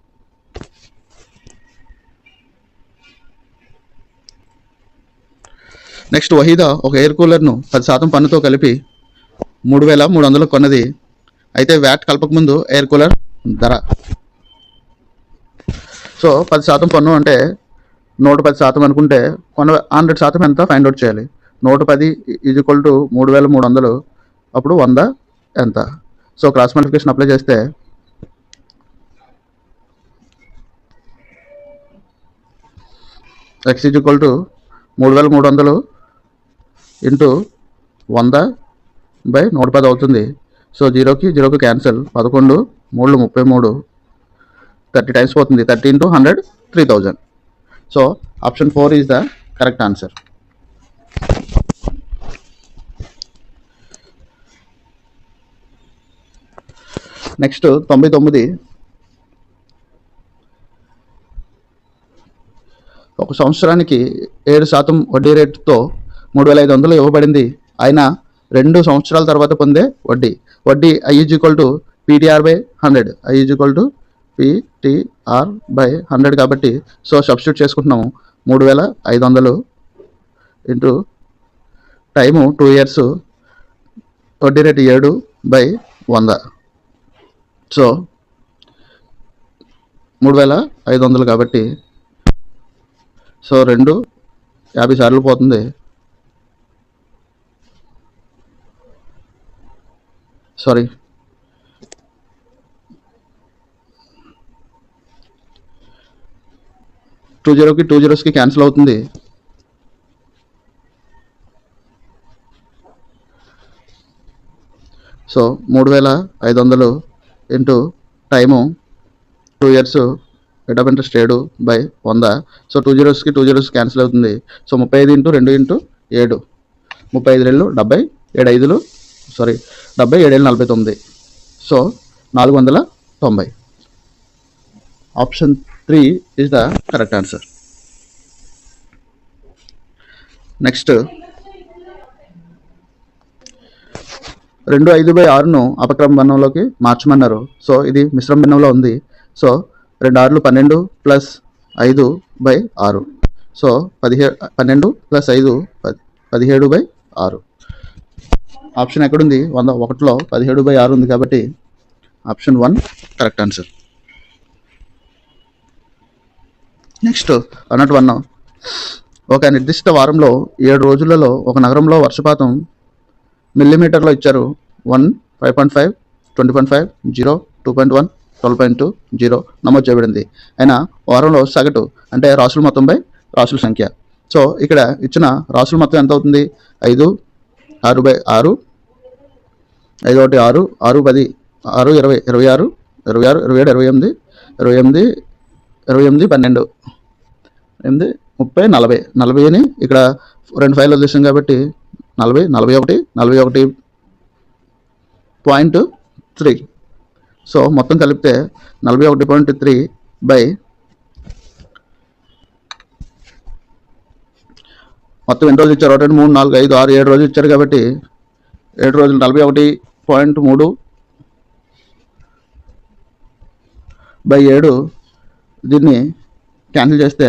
Next Waheeda ఒక ఎయిర్ కూలర్ను 10% పన్నుతో కలిపి 3300 కొన్నది. అయితే వ్యాట్ కలపకముందు ఎయిర్ కూలర్ ధర. So 10% పన్ను అంటే 110% అనుకుంటే 100% ఎంత ఫైండ్ అవుట్ చేయాలి. 110 ఈజ్ ఈక్వల్ టు 3300, అప్పుడు 100 ఎంత. సో క్రాస్ మల్టిప్లికేషన్ అప్లై చేస్తే x is equal to 3300 into 100/110 అవుతుంది. సో 0కి 0కి క్యాన్సల్, 11 3 33, 30 టైమ్స్ పోతుంది. 30 × 100 3000. So option 4 is the correct answer. Next 99. ఒక సంవత్సరానికి 7% వడ్డీ రేటుతో 3500 ఇవ్వబడింది. అయినా 2 సంవత్సరాల తర్వాత పొందే వడ్డీ I is equal to PTR/100. I is equal to PTR/100 కాబట్టి సో సబ్స్టిట్యూట్ చేసుకుంటున్నాము. 3500 ఇంటూ టైము 2 years, వడ్డీ రేటు 7/100. సో 3500 కాబట్టి సో 2 50 సార్లు పోతుంది. సారీ 2 0కి 2 zeros క్యాన్సిల్ అవుతుంది. So 3500 into time 2 years, rate of interest 7/100. So 2 zeros కి 2 zeros క్యాన్సిల్ అవుతుంది. So 35 × 2 × 7, 35 2 70, 7 5 70 7 49. So 490. Option 3 is the correct answer. Next 2 5/6ను అపక్రమ భిన్నంలోకి మార్చమన్నారు. సో ఇది మిశ్రమ భిన్నంలో ఉంది. So 2 6 12 plus 5/6. So 12 plus 5 17/6. Option ఎక్కడుంది? 101లో 17/6 ఉంది కాబట్టి ఆప్షన్ 1 కరెక్ట్ ఆన్సర్. నెక్స్ట్ 101. ఒక నిర్దిష్ట వారంలో 7 రోజులలో ఒక నగరంలో వర్షపాతం మిల్లీమీటర్లో ఇచ్చారు. 1 5.5 20.5 0 2.1 12.2 0 నమోదు చేయబడింది. అయినా వారంలో సగటు అంటే రాసుల మొత్తంపై రాసుల సంఖ్య. సో ఇక్కడ ఇచ్చిన రాసుల మొత్తం ఎంత అవుతుంది? 5 6/6, 5 1 6 6 10 6 20 26 26 27 28 28 28 12 8 30 40 40ని ఇక్కడ 2 ఫైవ్లు వదిలేసాం కాబట్టి 40 41 41.3. సో మొత్తం కలిపితే 41.3 బై మొత్తం ఎన్ని రోజులు ఇచ్చారు? 1 2 3 4 5 6 7 రోజులు ఇచ్చారు కాబట్టి 7 రోజులు 41.3 బై 7. దీన్ని క్యాన్సిల్ చేస్తే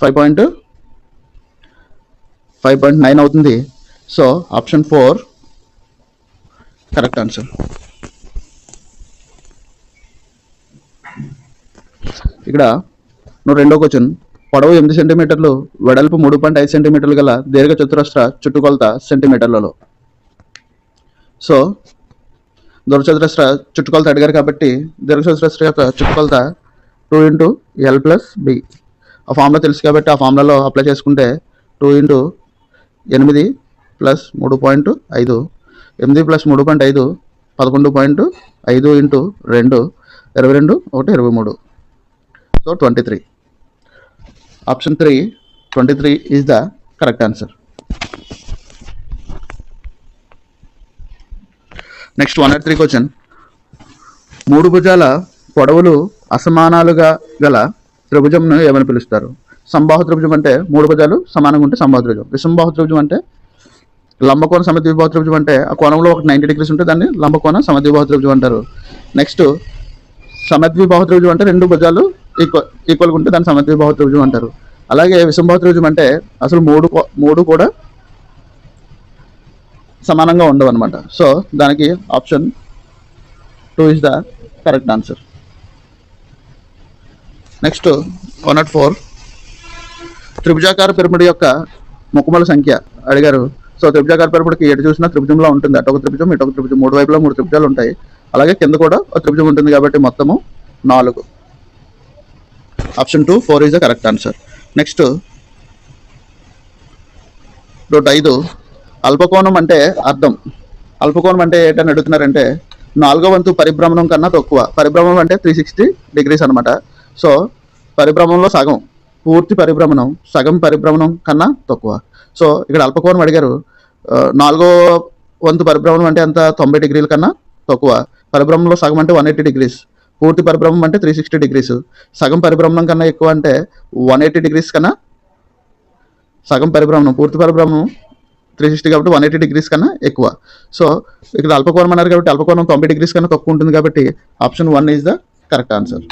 5.9 అవుతుంది. So option 4 correct answer. ఇక్కడ రెండో క్వశ్చన్, పొడవు 8 సెంటీమీటర్లు వెడల్పు 3.5 సెంటీమీటర్లు గల దీర్ఘ చతురస్ర చుట్టుకొలత సెంటీమీటర్లలో. సో దీర్ఘచతురస్ర చుట్టుకొలత అడిగారు కాబట్టి దీర్ఘచతురస్ర యొక్క చుట్టుకొలత 2 × L + B. ఆ ఫార్ములా తెలుసు కాబట్టి ఆ ఫార్ములాలో అప్లై చేసుకుంటే 2 × 8 + 3.5 8 + 3.5 11.5 × 2 22 1 23. So 23. Option 3 23 is the correct answer. Next 103 question, 3 భుజాల పొడవులు అసమానాలుగా గల త్రిభుజంను ఏమని పిలుస్తారు? సంబాహు త్రిభుజం అంటే 3 భుజాలు సమానంగా ఉంటే సంబాహు త్రిభుజం. విషంబాహు త్రిభుజం అంటే లంబకోణ సమద్విబాహు త్రిభుజం అంటే ఆ కోణంలో ఒక 90 డిగ్రీస్ ఉంటే దాన్ని లంబకోణ సమద్విబాహు త్రిభుజం అంటారు. నెక్స్ట్ సమద్విబాహు త్రిభుజం అంటే 2 భుజాలు ఈక్వల్గా ఉంటే దాన్ని సమద్విబాహు త్రిభుజం అంటారు. అలాగే విషంబాహు త్రిభుజం అంటే అసలు మూడు కూడా సమానంగా ఉండవు అనమాట. సో దానికి option 2 is the correct answer. Next 104, త్రిభుజాకార పిరమిడ్ యొక్క ముఖముల సంఖ్య అడిగారు. సో త్రిభుజాకార పిరమిడ్కి ఎటు చూసినా త్రిభుజంలో ఉంటుంది. అటు ఒక త్రిభుజం, ఇటు ఒక త్రిభుజం, 3 వైపులా 3 త్రిభుజాలు ఉంటాయి. అలాగే కింద కూడా ఒక త్రిభుజం ఉంటుంది కాబట్టి మొత్తము 4. Option 2 4 is the correct answer. Next 5, అల్పకోణం అంటే అర్థం. అల్పకోణం అంటే ఏంటని అడుగుతున్నారంటే 4వ వంతు పరిభ్రమణం కన్నా తక్కువ. పరిభ్రమణం అంటే 360 డిగ్రీస్ అనమాట. సో పరిభ్రమణంలో సగం, పూర్తి పరిభ్రమణం సగం పరిభ్రమణం కన్నా తక్కువ. సో ఇక్కడ అల్పకోణం అడిగారు. 4వ వంతు పరిభ్రమణం అంటే అంత 90 డిగ్రీల కన్నా తక్కువ. పరిభ్రమణంలో సగం అంటే 180 డిగ్రీస్. పూర్తి పరిభ్రమణం అంటే 360 డిగ్రీస్. సగం పరిభ్రమణం కన్నా ఎక్కువ అంటే 180 డిగ్రీస్ కన్నా సగం పరిభ్రమణం, పూర్తి పరిభ్రమణం 360 కాబట్టి 180 డిగ్రీస్ కన్నా ఎక్కువ. సో ఇక్కడ అల్పకోణం అన్నారు కాబట్టి అల్పకోణం 90 డిగ్రీస్ కన్నా తక్కువ ఉంటుంది కాబట్టి option 1 is the correct answer.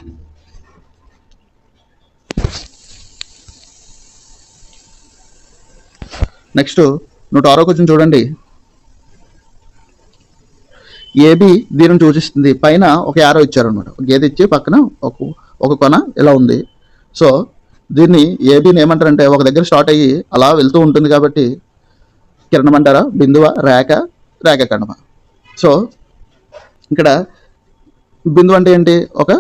Next 106 question చూడండి. ఏబి దీనిని సూచిస్తుంది. పైన ఒక యారో ఇచ్చారనమాట, గీత ఇచ్చి పక్కన ఒక కొన ఇలా ఉంది. సో దీన్ని ఏబిని ఏమంటారంటే ఒక దగ్గర స్టార్ట్ అయ్యి అలా వెళ్తూ ఉంటుంది కాబట్టి కిరణం అంటారా, బిందువ, రేఖ ఖండమ. సో ఇక్కడ బిందువు అంటే ఏంటి? ఒక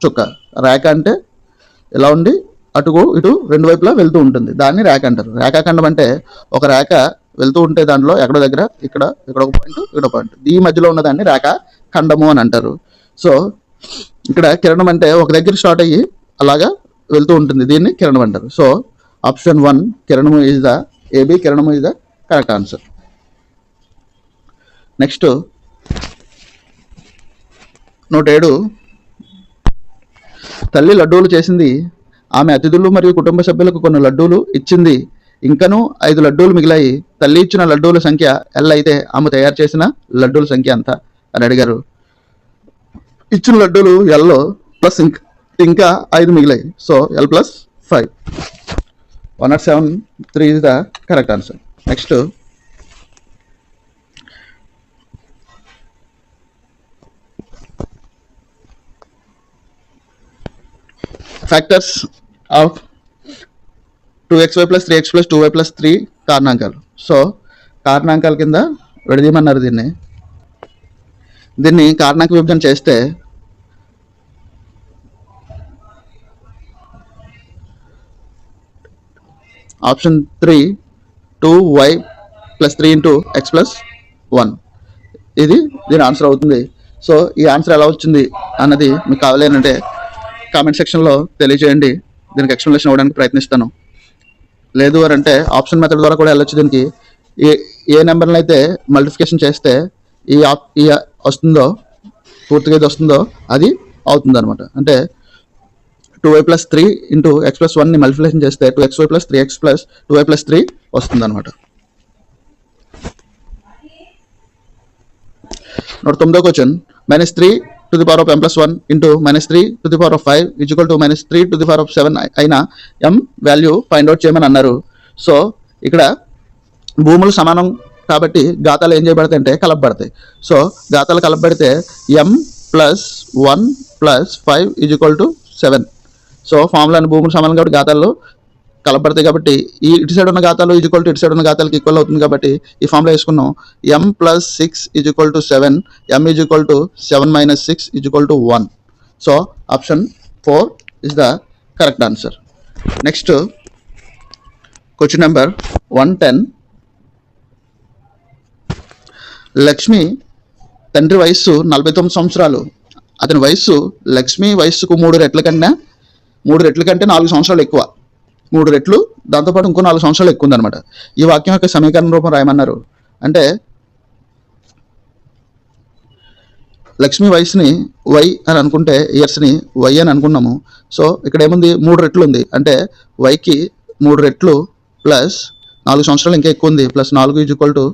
చుక్క. రేఖ అంటే ఇలా ఉండి ఇటు 2 వైపులా వెళ్తూ ఉంటుంది, దాన్ని రేఖ అంటారు. రేఖాఖండం అంటే ఒక రేఖ వెళ్తూ ఉంటే దాంట్లో ఎక్కడో దగ్గర ఇక్కడ ఒక పాయింట్, ఇక్కడ పాయింట్, ఈ మధ్యలో ఉన్నదాన్ని రేఖ ఖండము అని అంటారు. సో ఇక్కడ కిరణం అంటే ఒక దగ్గర స్టార్ట్ అయ్యి అలాగా వెళ్తూ ఉంటుంది, దీన్ని కిరణం అంటారు. సో ఆప్షన్ 1 కిరణము ఈజ్ ద ఏబి కిరణము is the correct answer. Next 107, తల్లి లడ్డూలు చేసింది. ఆమె అతిథులు మరియు కుటుంబ సభ్యులకు కొన్ని లడ్డూలు ఇచ్చింది. ఇంకనూ 5 లడ్డూలు మిగిలాయి. తల్లి ఇచ్చిన లడ్డూల సంఖ్య L అయితే ఆమె తయారు చేసిన లడ్డూల సంఖ్య ఎంత అని అడిగారు. ఇచ్చిన లడ్డూలు L ప్లస్ ఇంకా 5 మిగిలాయి. So L + 5. 107 3 is the correct answer. Next, factors of 2xy plus 3x plus 2y plus 3 కారణాంకాలు. So కారణాంకాల కింద విడదీయమన్నారు. దీన్ని కారణాంక విభజన చేస్తే option 3 2y plus 3 into x plus 1 ఇది దీని ఆన్సర్ అవుతుంది. సో ఈ ఆన్సర్ ఎలా వచ్చింది అన్నది మీకు కావాలి అంటే కామెంట్ సెక్షన్లో తెలియజేయండి. దీనికి ఎక్స్ప్లెనేషన్ ఇవ్వడానికి ప్రయత్నిస్తాను. లేదు అని అంటే ఆప్షన్ మెథడ్ ద్వారా కూడా వెళ్ళొచ్చు. దీనికి ఏ నెంబర్ని అయితే మల్టిఫికేషన్ చేస్తే ఈ వస్తుందో, పూర్తిగా ఇది వస్తుందో అది అవుతుంది అనమాట. అంటే 2y + 3 ఇంటూ x + 1ని మల్టిప్లికేషన్ చేస్తే 2xy + 3x + 2y + 3 వస్తుంది అనమాట. 9వ question -3 to the power of m + 1 into -3 to the power of 5 = -3 to the power of 7 అయిన m వాల్యూ ఫైండ్ అవుట్ చేయమని అన్నారు. సో ఇక్కడ భూములు సమానం కాబట్టి ఘాతాలు ఏం చేయబడతాయి అంటే కలపబడతాయి. సో ఘాతాలు కలపబడితే m + 1 + 5 = 7. సో ఫార్ములాని భూములు సమానం కాబట్టి ఘాతాల్లో కలపబడతాయి కాబట్టి ఈ ఇటు సైడ్ ఉన్న ఘాతాలు ఇటు సైడ్ ఉన్న ఘాతాలకు ఈక్వల్ అవుతుంది కాబట్టి ఈ ఫార్ములా వేసుకున్నాం. m + 6 = 7, m = 7 - 6 = 1. So option 4 is the correct answer. Next question number 110. Lakshmi తండ్రి వయస్సు 49 సంవత్సరాలు. అతని వయస్సు లక్ష్మి వయస్సుకు 3 రెట్ల కంటే 4 సంవత్సరాలు ఎక్కువ. 3 రెట్లు దాంతోపాటు ఇంకో 4 సంవత్సరాలు ఎక్కువ ఉందన్నమాట. ఈ వాక్యం యొక్క సమీకరణ రూపం రాయమన్నారు. అంటే లక్ష్మి వయసుని వై అని అనుకుంటే ఇయర్స్ని వై అని అనుకున్నాము. సో ఇక్కడ ఏముంది, 3 రెట్లు ఉంది. అంటే వైకి 3 రెట్లు ప్లస్ 4 సంవత్సరాలు ఇంకా ఎక్కువ ఉంది, ప్లస్ 4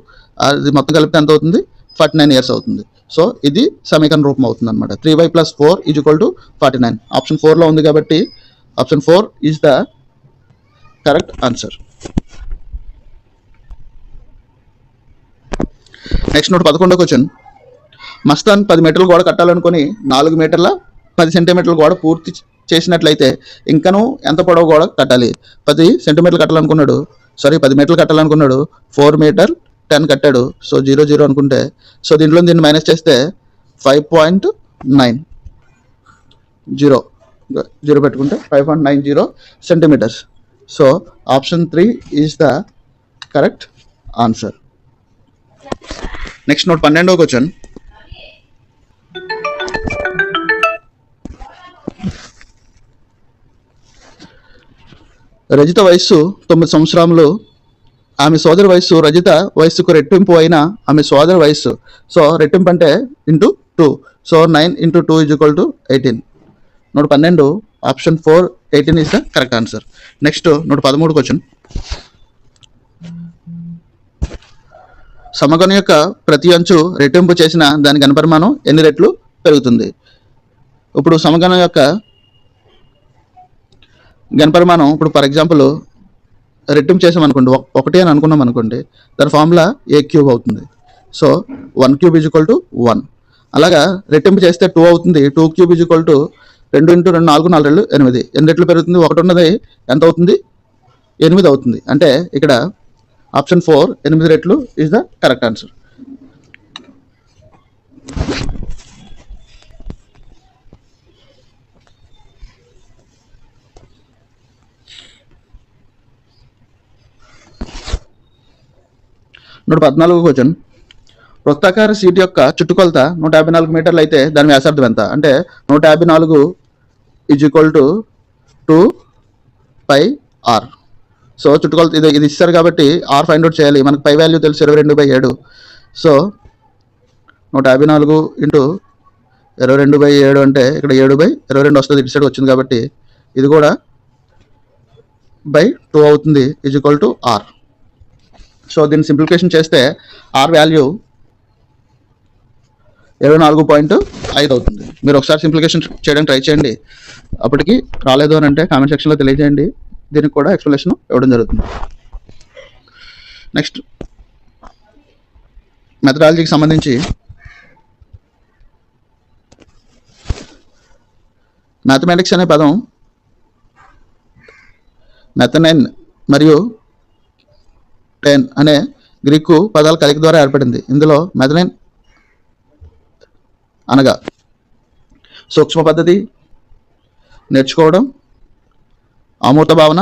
అది మొత్తం కలిపితే ఎంత అవుతుంది, 49 ఇయర్స్ అవుతుంది. సో ఇది సమీకరణ రూపం అవుతుంది అనమాట. 3y + 4 = 49. ఆప్షన్ 4లో ఉంది కాబట్టి option 4 is the correct answer. Next 11వ క్వశ్చన్. మస్తాన్ 10 మీటర్ల గోడ కట్టాలనుకొని 4 మీటర్ల 10 సెంటీమీటర్ల గోడ పూర్తి చేసినట్లయితే ఇంకనూ ఎంత పొడవు గోడ కట్టాలి? 10 సెంటీమీటర్లు కట్టాలనుకున్నాడు, 10 మీటర్లు కట్టాలనుకున్నాడు. 4 మీటర్ 10 కట్టాడు. సో 0 0 అనుకుంటే, సో దీంట్లో దీన్ని మైనస్ చేస్తే 5.90 0 పెట్టుకుంటే 5.90 centimetres. So option 3 is the correct answer. Next 12వ క్వశ్చన్. రజిత వయస్సు 9 సంవత్సరాలు. ఆమె సోదరి వయస్సు రజిత వయస్సుకు రెట్టింపు అయిన ఆమె సోదరి వయస్సు. సో రెట్టింపు అంటే into 2. So 9 × 2 = 18. 12 option 4 18 is the correct answer. Next 13వ క్వశ్చన్. సమగణం యొక్క ప్రతి అంచు రెట్టింపు చేసిన దాని ఘనపరిమాణం ఎన్ని రెట్లు పెరుగుతుంది? ఇప్పుడు సమగణం యొక్క ఘనపరిమాణం, ఇప్పుడు ఫర్ ఎగ్జాంపుల్ రెట్టింపు చేసామనుకోండి, 1 అని అనుకున్నాం అనుకోండి, దాని ఫార్ములా a³ అవుతుంది. సో 1³ = 1. అలాగా రెట్టింపు చేస్తే 2 అవుతుంది. 2³ = 2 × 2 4 4 8. ఎన్ని రెట్లు పెరుగుతుంది? 1 ఉన్నది ఎంత అవుతుంది? 8 అవుతుంది. అంటే ఇక్కడ ఆప్షన్ 4 8 రెట్లు ఈజ్ ద కరెక్ట్ ఆన్సర్. ఇప్పుడు 14వ క్వశ్చన్. వృత్తాకార సీట్ యొక్క చుట్టుకొలత 154 మీటర్లు అయితే దాని వ్యాసార్థం ఎంత? అంటే 154 = 2πr. సో చుట్టుకొలత ఇది ఇస్తారు కాబట్టి r ఫైండ్ అవుట్ చేయాలి. మనకు పై వాల్యూ తెలుసు 22/7. సో 154 × 22/7 అంటే ఇక్కడ 7/22 వస్తుంది. ఇటు సైడ్ వచ్చింది కాబట్టి ఇది కూడా /2 అవుతుంది =r. సో దీన్ని సింప్లిఫికేషన్ చేస్తే r వాల్యూ 24.5 అవుతుంది. మీరు ఒకసారి సింప్లిఫికేషన్ చేయడానికి ట్రై చేయండి. అప్పటికి రాలేదు అని అంటే కామెంట్ సెక్షన్లో తెలియజేయండి. దీనికి కూడా ఎక్స్ప్లెనేషన్ ఇవ్వడం జరుగుతుంది. నెక్స్ట్ మెథడాలజీకి సంబంధించి మ్యాథమెటిక్స్ అనే పదం మెథనైన్ మరియు టెన్ అనే గ్రీకు పదాల కలయిక ద్వారా ఏర్పడింది. ఇందులో మెథనైన్ అనగా సూక్ష్మ పద్ధతి, నేర్చుకోవడం, అమూర్త భావన,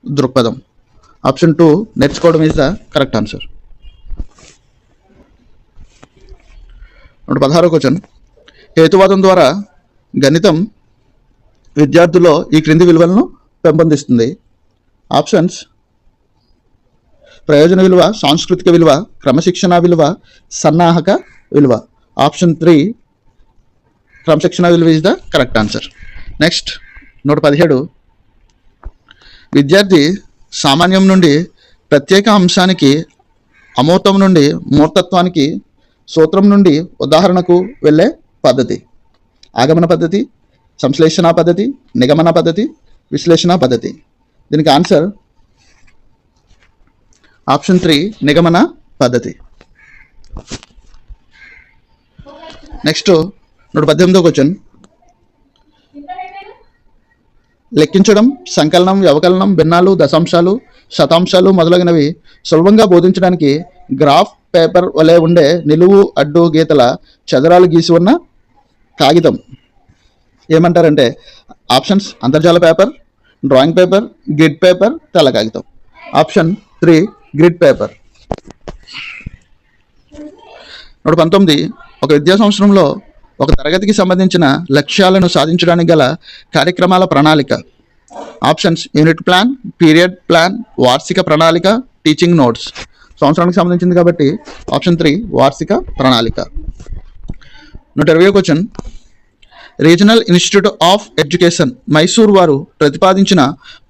దృక్పథం. ఆప్షన్ 2 నేర్చుకోవడం ఈజ్ ద కరెక్ట్ ఆన్సర్. 16వ క్వశ్చన్. హేతువాదం ద్వారా గణితం విద్యార్థుల్లో ఈ క్రింది విలువలను పెంపొందిస్తుంది? ఆప్షన్స్: ప్రయోజన విలువ, సాంస్కృతిక విలువ, క్రమశిక్షణ విలువ, సన్నాహక విలువ. ఆప్షన్ 3 క్రమశిక్షణ విలువ is the correct answer. Next 117. విద్యార్థి సామాన్యం నుండి ప్రత్యేక అంశానికి, అమూర్తం నుండి మూర్తత్వానికి, సూత్రం నుండి ఉదాహరణకు వెళ్ళే పద్ధతి. ఆగమన పద్ధతి, సంశ్లేషణ పద్ధతి, నిగమన పద్ధతి, విశ్లేషణ పద్ధతి. దీనికి ఆన్సర్ ఆప్షన్ 3 నిగమన పద్ధతి. నెక్స్ట్ 118వ క్వశ్చన్. లెక్కించడం, సంకలనం, వ్యవకలనం, భిన్నాలు, దశాంశాలు, శతాంశాలు మొదలగునవి సులభంగా బోధించడానికి గ్రాఫ్ పేపర్ వలె ఉండే నిలువు అడ్డు గీతల చదరాలు గీసి ఉన్న కాగితం ఏమంటారంటే? ఆప్షన్స్: అంతర్జాల paper, drawing paper, grid paper, తెల్ల కాగితం. Option 3 grid paper. 119. ఒక విద్యా సంవత్సరంలో ఒక తరగతికి సంబంధించిన లక్ష్యాలను సాధించడానికి గల కార్యక్రమాల ప్రణాళిక. Options: unit plan, period plan, వార్షిక ప్రణాళిక, టీచింగ్ నోట్స్. సంవత్సరానికి సంబంధించింది కాబట్టి ఆప్షన్ 3 వార్షిక ప్రణాళిక. 120వ question. Regional institute of education Mysore వారు ప్రతిపాదించిన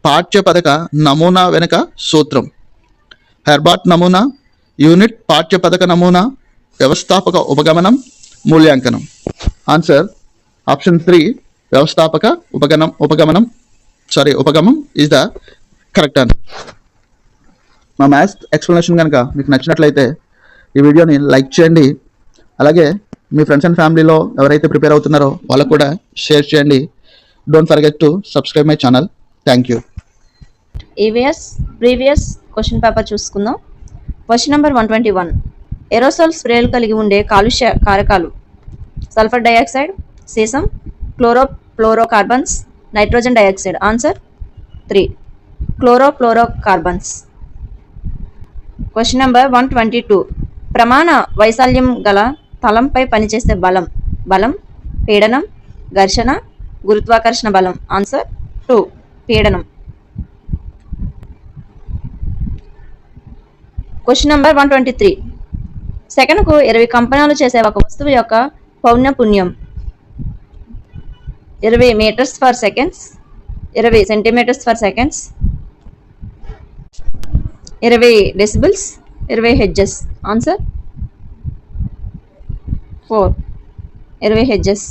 పాఠ్య పథక నమూనా వెనుక సూత్రం. హెర్బార్ట్ నమూనా, యూనిట్ పాఠ్య పథక నమూనా, వ్యవస్థాపక ఉపగమనం, మూల్యాంకనం. ఆన్సర్ ఆప్షన్ 3 వ్యవస్థాపక ఉపగమనం ఈజ్ ద కరెక్ట్ ఆన్సర్. మా మ్యాథ్స్ ఎక్స్ప్లెనేషన్ కనుక మీకు నచ్చినట్లయితే ఈ వీడియోని లైక్ చేయండి. అలాగే మీ ఫ్రెండ్స్ అండ్ ఫ్యామిలీలో ఎవరైతే ప్రిపేర్ అవుతున్నారో వాళ్ళకు కూడా షేర్ చేయండి. Don't forget to subscribe my channel. Thank you. Previous question paper చూసుకుందాం. Question number 121. ఏరోసోల్ స్ప్రేలు కలిగి ఉండే కాలుష్య కారకాలు: సల్ఫర్ డయాక్సైడ్, సీసం, chlorofluorocarbons, nitrogen dioxide. Answer 3 chlorofluorocarbons. Question number 122. ప్రమాణ వైశాల్యం గల తలంపై పనిచేసే బలం, పీడనం, ఘర్షణ, గురుత్వాకర్షణ బలం. ఆన్సర్ 2 పీడనం. Question number 123. సెకనుకు 20 కంపనాలు చేసే ఒక వస్తువు యొక్క పౌనఃపున్యం 20 metres per seconds, 20 centimetres per seconds, 20 decibels, 20 hertz. Answer 4 20 hertz.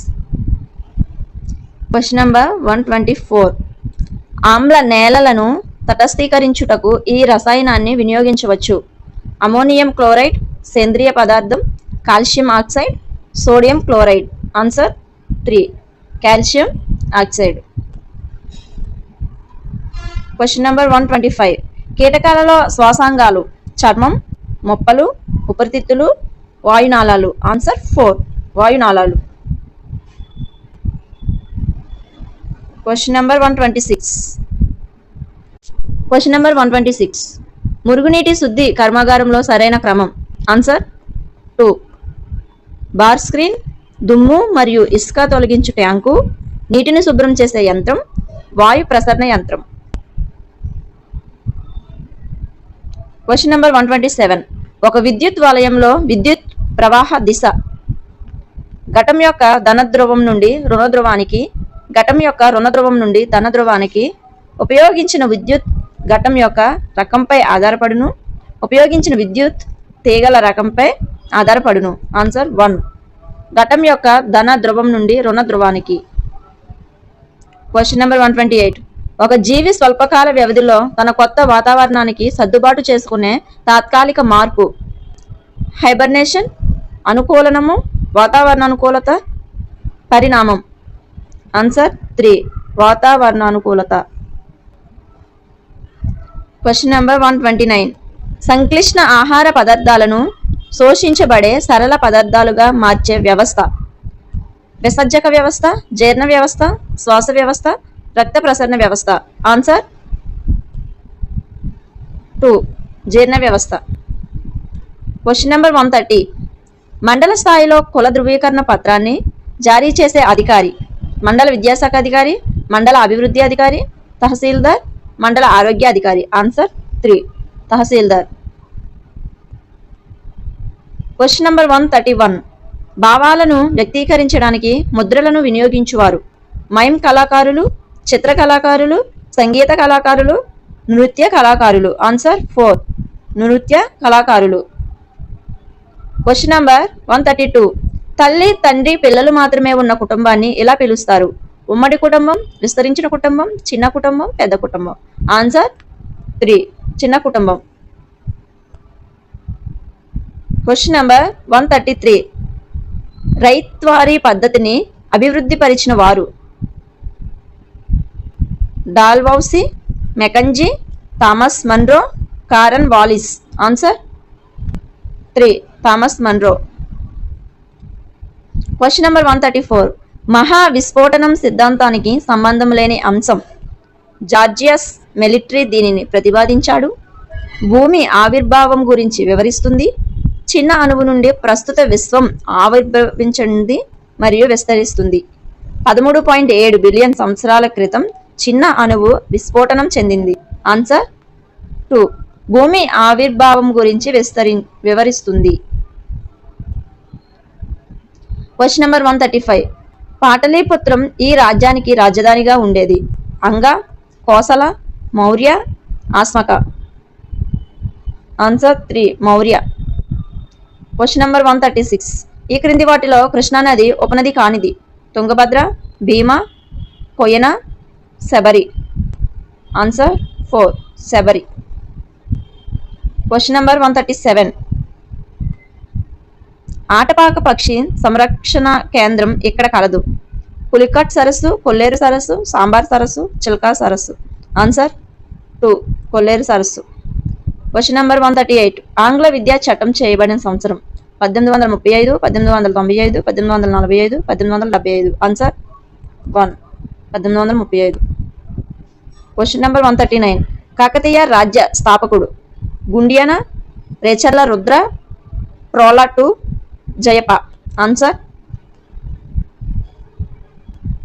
Question number 124. ఆమ్ల నేలలను తటస్థీకరించుటకు ఈ రసాయనాన్ని వినియోగించవచ్చు. అమోనియం క్లోరైడ్, సేంద్రియ పదార్థం, calcium oxide, sodium chloride. Answer 3 calcium oxide. Question number 125. కీటకాలలో శ్వాసాంగాలు: చర్మం, మొప్పలు, ఉపరితిత్తులు, వాయునాళాలు. ఆన్సర్ 4 వాయునాళాలు. Question number 126. Question number 126. మురుగునీటి శుద్ధి కర్మాగారంలో సరైన క్రమం. ఆన్సర్ 2 బార్ స్క్రీన్, దుమ్ము మరియు ఇసుక తొలగించు ట్యాంకు, నీటిని శుభ్రం చేసే యంత్రం, వాయు ప్రసరణ యంత్రం. Question number 127. ఒక విద్యుత్ వలయంలో విద్యుత్ ప్రవాహ దిశ ఘటం యొక్క ధన ధ్రువం నుండి రుణ ధ్రువానికి, ఘటం యొక్క రుణ ధ్రువం నుండి ధన ధ్రువానికి. ఉపయోగించిన విద్యుత్ ఘటం యొక్క రకంపై ఆధారపడును. ఉపయోగించిన విద్యుత్ తీగల రకంపై ఆధారపడును. ఆన్సర్ 1 ఘటం యొక్క ధన ధ్రువం నుండి రుణ ధ్రువానికి. Question number 128. ఒక జీవి స్వల్పకాల వ్యవధిలో తన కొత్త వాతావరణానికి సర్దుబాటు చేసుకునే తాత్కాలిక మార్పు. హైబర్నేషన్, అనుకూలనము, వాతావరణ అనుకూలత, పరిణామం. ఆన్సర్ 3 వాతావరణానుకూలత. Question number 129. సంక్లిష్ట ఆహార పదార్థాలను శోషించబడే సరళ పదార్థాలుగా మార్చే వ్యవస్థ. విసర్జక వ్యవస్థ, జీర్ణ వ్యవస్థ, శ్వాస వ్యవస్థ, రక్త ప్రసరణ వ్యవస్థ. ఆన్సర్ 2 జీర్ణ వ్యవస్థ. Question number 130. మండల స్థాయిలో కుల ధృవీకరణ పత్రాన్ని జారీ చేసే అధికారి. మండల విద్యాశాఖ అధికారి, మండల అభివృద్ధి అధికారి, తహసీల్దార్, మండల ఆరోగ్య అధికారి. ఆన్సర్ 3 తహసీల్దార్. Question number 131. భావాలను వ్యక్తీకరించడానికి ముద్రలను వినియోగించువారు. మైమ్ కళాకారులు, చిత్ర కళాకారులు, సంగీత కళాకారులు, నృత్య కళాకారులు. ఆన్సర్ 4 నృత్య కళాకారులు. Question number 132. తల్లి, తండ్రి, పిల్లలు మాత్రమే ఉన్న కుటుంబాన్ని ఇలా పిలుస్తారు. ఉమ్మడి కుటుంబం, విస్తరించిన కుటుంబం, చిన్న కుటుంబం, పెద్ద కుటుంబం. ఆన్సర్ 3 చిన్న కుటుంబం. Question number 133. రైత్వారీ పద్ధతిని అభివృద్ధి పరిచిన వారు. Dalhousie, Mackenzie, Thomas Munro, Cornwallis. Answer 3 Thomas Munro. Question number 134. మహా విస్ఫోటనం సిద్ధాంతానికి సంబంధం లేని అంశం. జార్జియస్ మెలిట్రీ దీనిని ప్రతిపాదించాడు. భూమి ఆవిర్భావం గురించి వివరిస్తుంది. చిన్న అణువు నుండి ప్రస్తుత విశ్వం ఆవిర్భవించింది మరియు విస్తరిస్తుంది. 13.7 బిలియన్ సంవత్సరాల క్రితం చిన్న అణువు విస్ఫోటనం చెందింది. ఆన్సర్ 2 భూమి ఆవిర్భావం గురించి వివరిస్తుంది. Question number 135. పాటలీపుత్రం ఈ రాజ్యానికి రాజధానిగా ఉండేది. Anga, Kosala, Maurya, Asmaka. Answer 3 Maurya. Question number 136. ఈ క్రింది వాటిలో కృష్ణానది ఉపనది కానిది. Tungabhadra, Bhima, Koyna, Sabari. Answer 4 Sabari. Question number 137. Atapaka పక్షి సంరక్షణ కేంద్రం ఇక్కడ కలదు. పులికట్ సరస్సు, కొల్లేరు సరస్సు, సాంబార్ సరస్సు, చిల్కా సరస్సు. ఆన్సర్ 2 కొల్లేరు సరస్సు. Question number 138. ఆంగ్ల విద్యా చట్టం చేయబడిన సంవత్సరం. 1835, 1895, 1845, 1875. ఆన్సర్ 1 1835. Question number 139. కాకతీయ రాజ్య స్థాపకుడు. Gundiyana, Recharla Rudra, Prola 2, Jayapa. Answer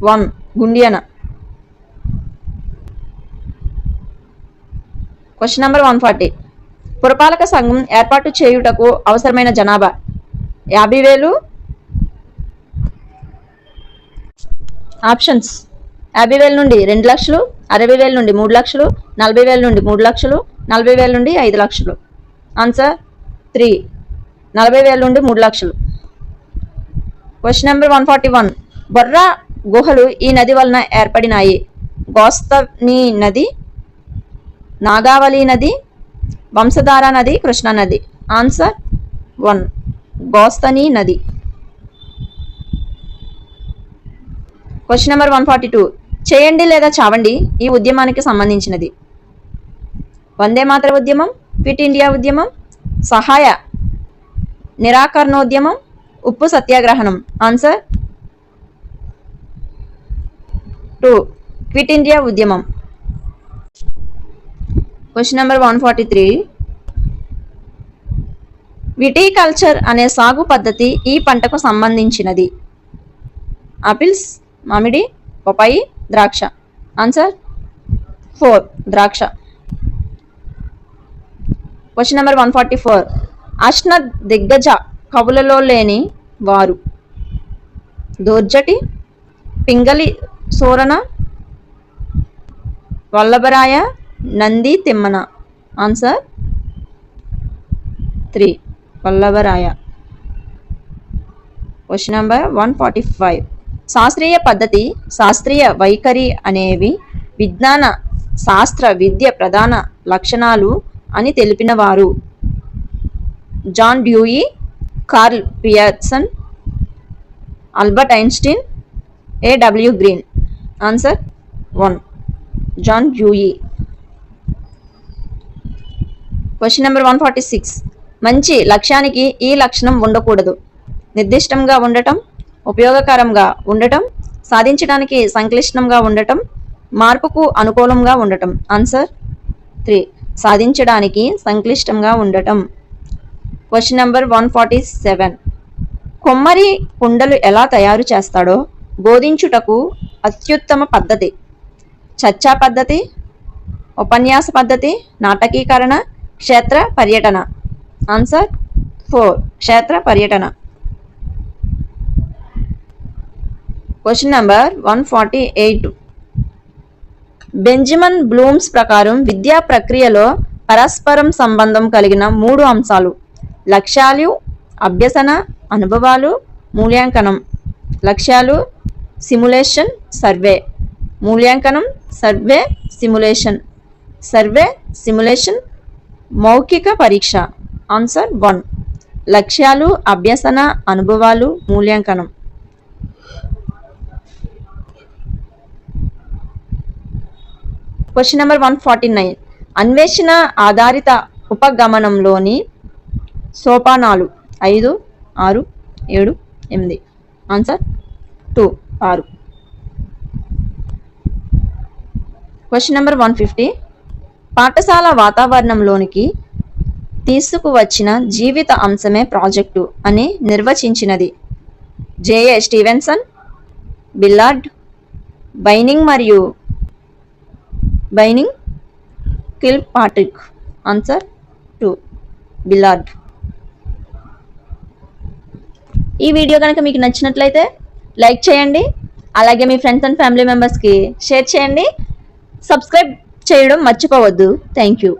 1 Gundiyana. Question number 140. పురపాలక సంఘం ఏర్పాటు చేయుటకు అవసరమైన జనాభా. 50,000. ఆప్షన్స్ 50,000 నుండి 2 లక్షలు, 60,000 నుండి 3 లక్షలు, 40,000 నుండి 3 లక్షలు, 40,000 నుండి 5 లక్షలు. ఆన్సర్ 3 40,000 నుండి 3 లక్షలు. Question number 141. బొర్రా గుహలు ఈ నది వలన ఏర్పడినాయి. గోస్తని నది, నాగావళి నది, వంశధార నది, కృష్ణా నది. ఆన్సర్ 1 గోస్తని నది. Question number 142. చేయండి లేదా చావండి ఈ ఉద్యమానికి సంబంధించినది. వందే మాతర ఉద్యమం, క్విట్ ఇండియా ఉద్యమం, సహాయ నిరాకరణోద్యమం, ఉప్పు సత్యాగ్రహణం. ఆన్సర్ 2 క్విట్ ఇండియా ఉద్యమం. Question number 143. విటికల్చర్ అనే సాగు పద్ధతి ఈ పంటకు సంబంధించినది. ఆపిల్స్, మామిడి, పపాయి, ద్రాక్ష. ఆన్సర్ 4 ద్రాక్ష. Question number 144. అష్ట దిగ్గజ కవులలో లేని వారు. Dhurjati, Pingali Surana, Vallabharaya, Nandi Timmana. Answer 3 Vallabharaya. Question number 145. శాస్త్రీయ పద్ధతి, శాస్త్రీయ వైఖరి అనేవి విజ్ఞాన శాస్త్ర విద్య ప్రధాన లక్షణాలు అని తెలిపిన వారు. John Dewey, Karl Pearson, Albert Einstein, A.W. Green. Answer 1 John Dewey. Question number 146. మంచి లక్ష్యానికి ఈ లక్షణం ఉండకూడదు. నిర్దిష్టంగా ఉండటం, ఉపయోగకరంగా ఉండటం, సాధించడానికి సంక్లిష్టంగా ఉండటం, మార్పుకు అనుకూలంగా ఉండటం. ఆన్సర్ 3 సాధించడానికి సంక్లిష్టంగా ఉండటం. Question number 147. కొమ్మరి కుండలు ఎలా తయారు చేస్తాడో బోధించుటకు అత్యుత్తమ పద్ధతి. చర్చా పద్ధతి, ఉపన్యాస పద్ధతి, నాటకీకరణ, క్షేత్ర పర్యటన. ఆన్సర్ 4 క్షేత్ర పర్యటన. Question number 148. బెంజమిన్ బ్లూమ్స్ ప్రకారం విద్యా ప్రక్రియలో పరస్పరం సంబంధం కలిగిన 3 అంశాలు: లక్ష్యాలు, అభ్యసన, అనుభవాలు, మూల్యాంకనం. లక్ష్యాలు సిమ్యులేషన్, సర్వే. మూల్యాంకనం సర్వే, సిమ్యులేషన్. సర్వే, సిమ్యులేషన్, మౌఖిక పరీక్ష. ఆన్సర్ 1 లక్ష్యాలు, అభ్యసన, అనుభవాలు, మూల్యాంకనం. Question number 149. అన్వేషణ ఆధారిత ఉపగమనంలోని సోపానాలు 5, 6, 7, 8. ఆన్సర్ 2 6. Question number 150. పాఠశాల వాతావరణంలోనికి తీసుకువచ్చిన జీవిత అంశమే ప్రాజెక్టు అని నిర్వచించినది J A. Stevenson, Billard, Bining Kilpatrick. Answer 2 Billard. ఈ వీడియో కనుక మీకు నచ్చినట్లయితే లైక్ చేయండి, అలాగే మీ ఫ్రెండ్స్ అండ్ ఫ్యామిలీ మెంబర్స్కి షేర్ చేయండి. సబ్స్క్రైబ్ చేయడం మర్చిపోవద్దు. Thank you.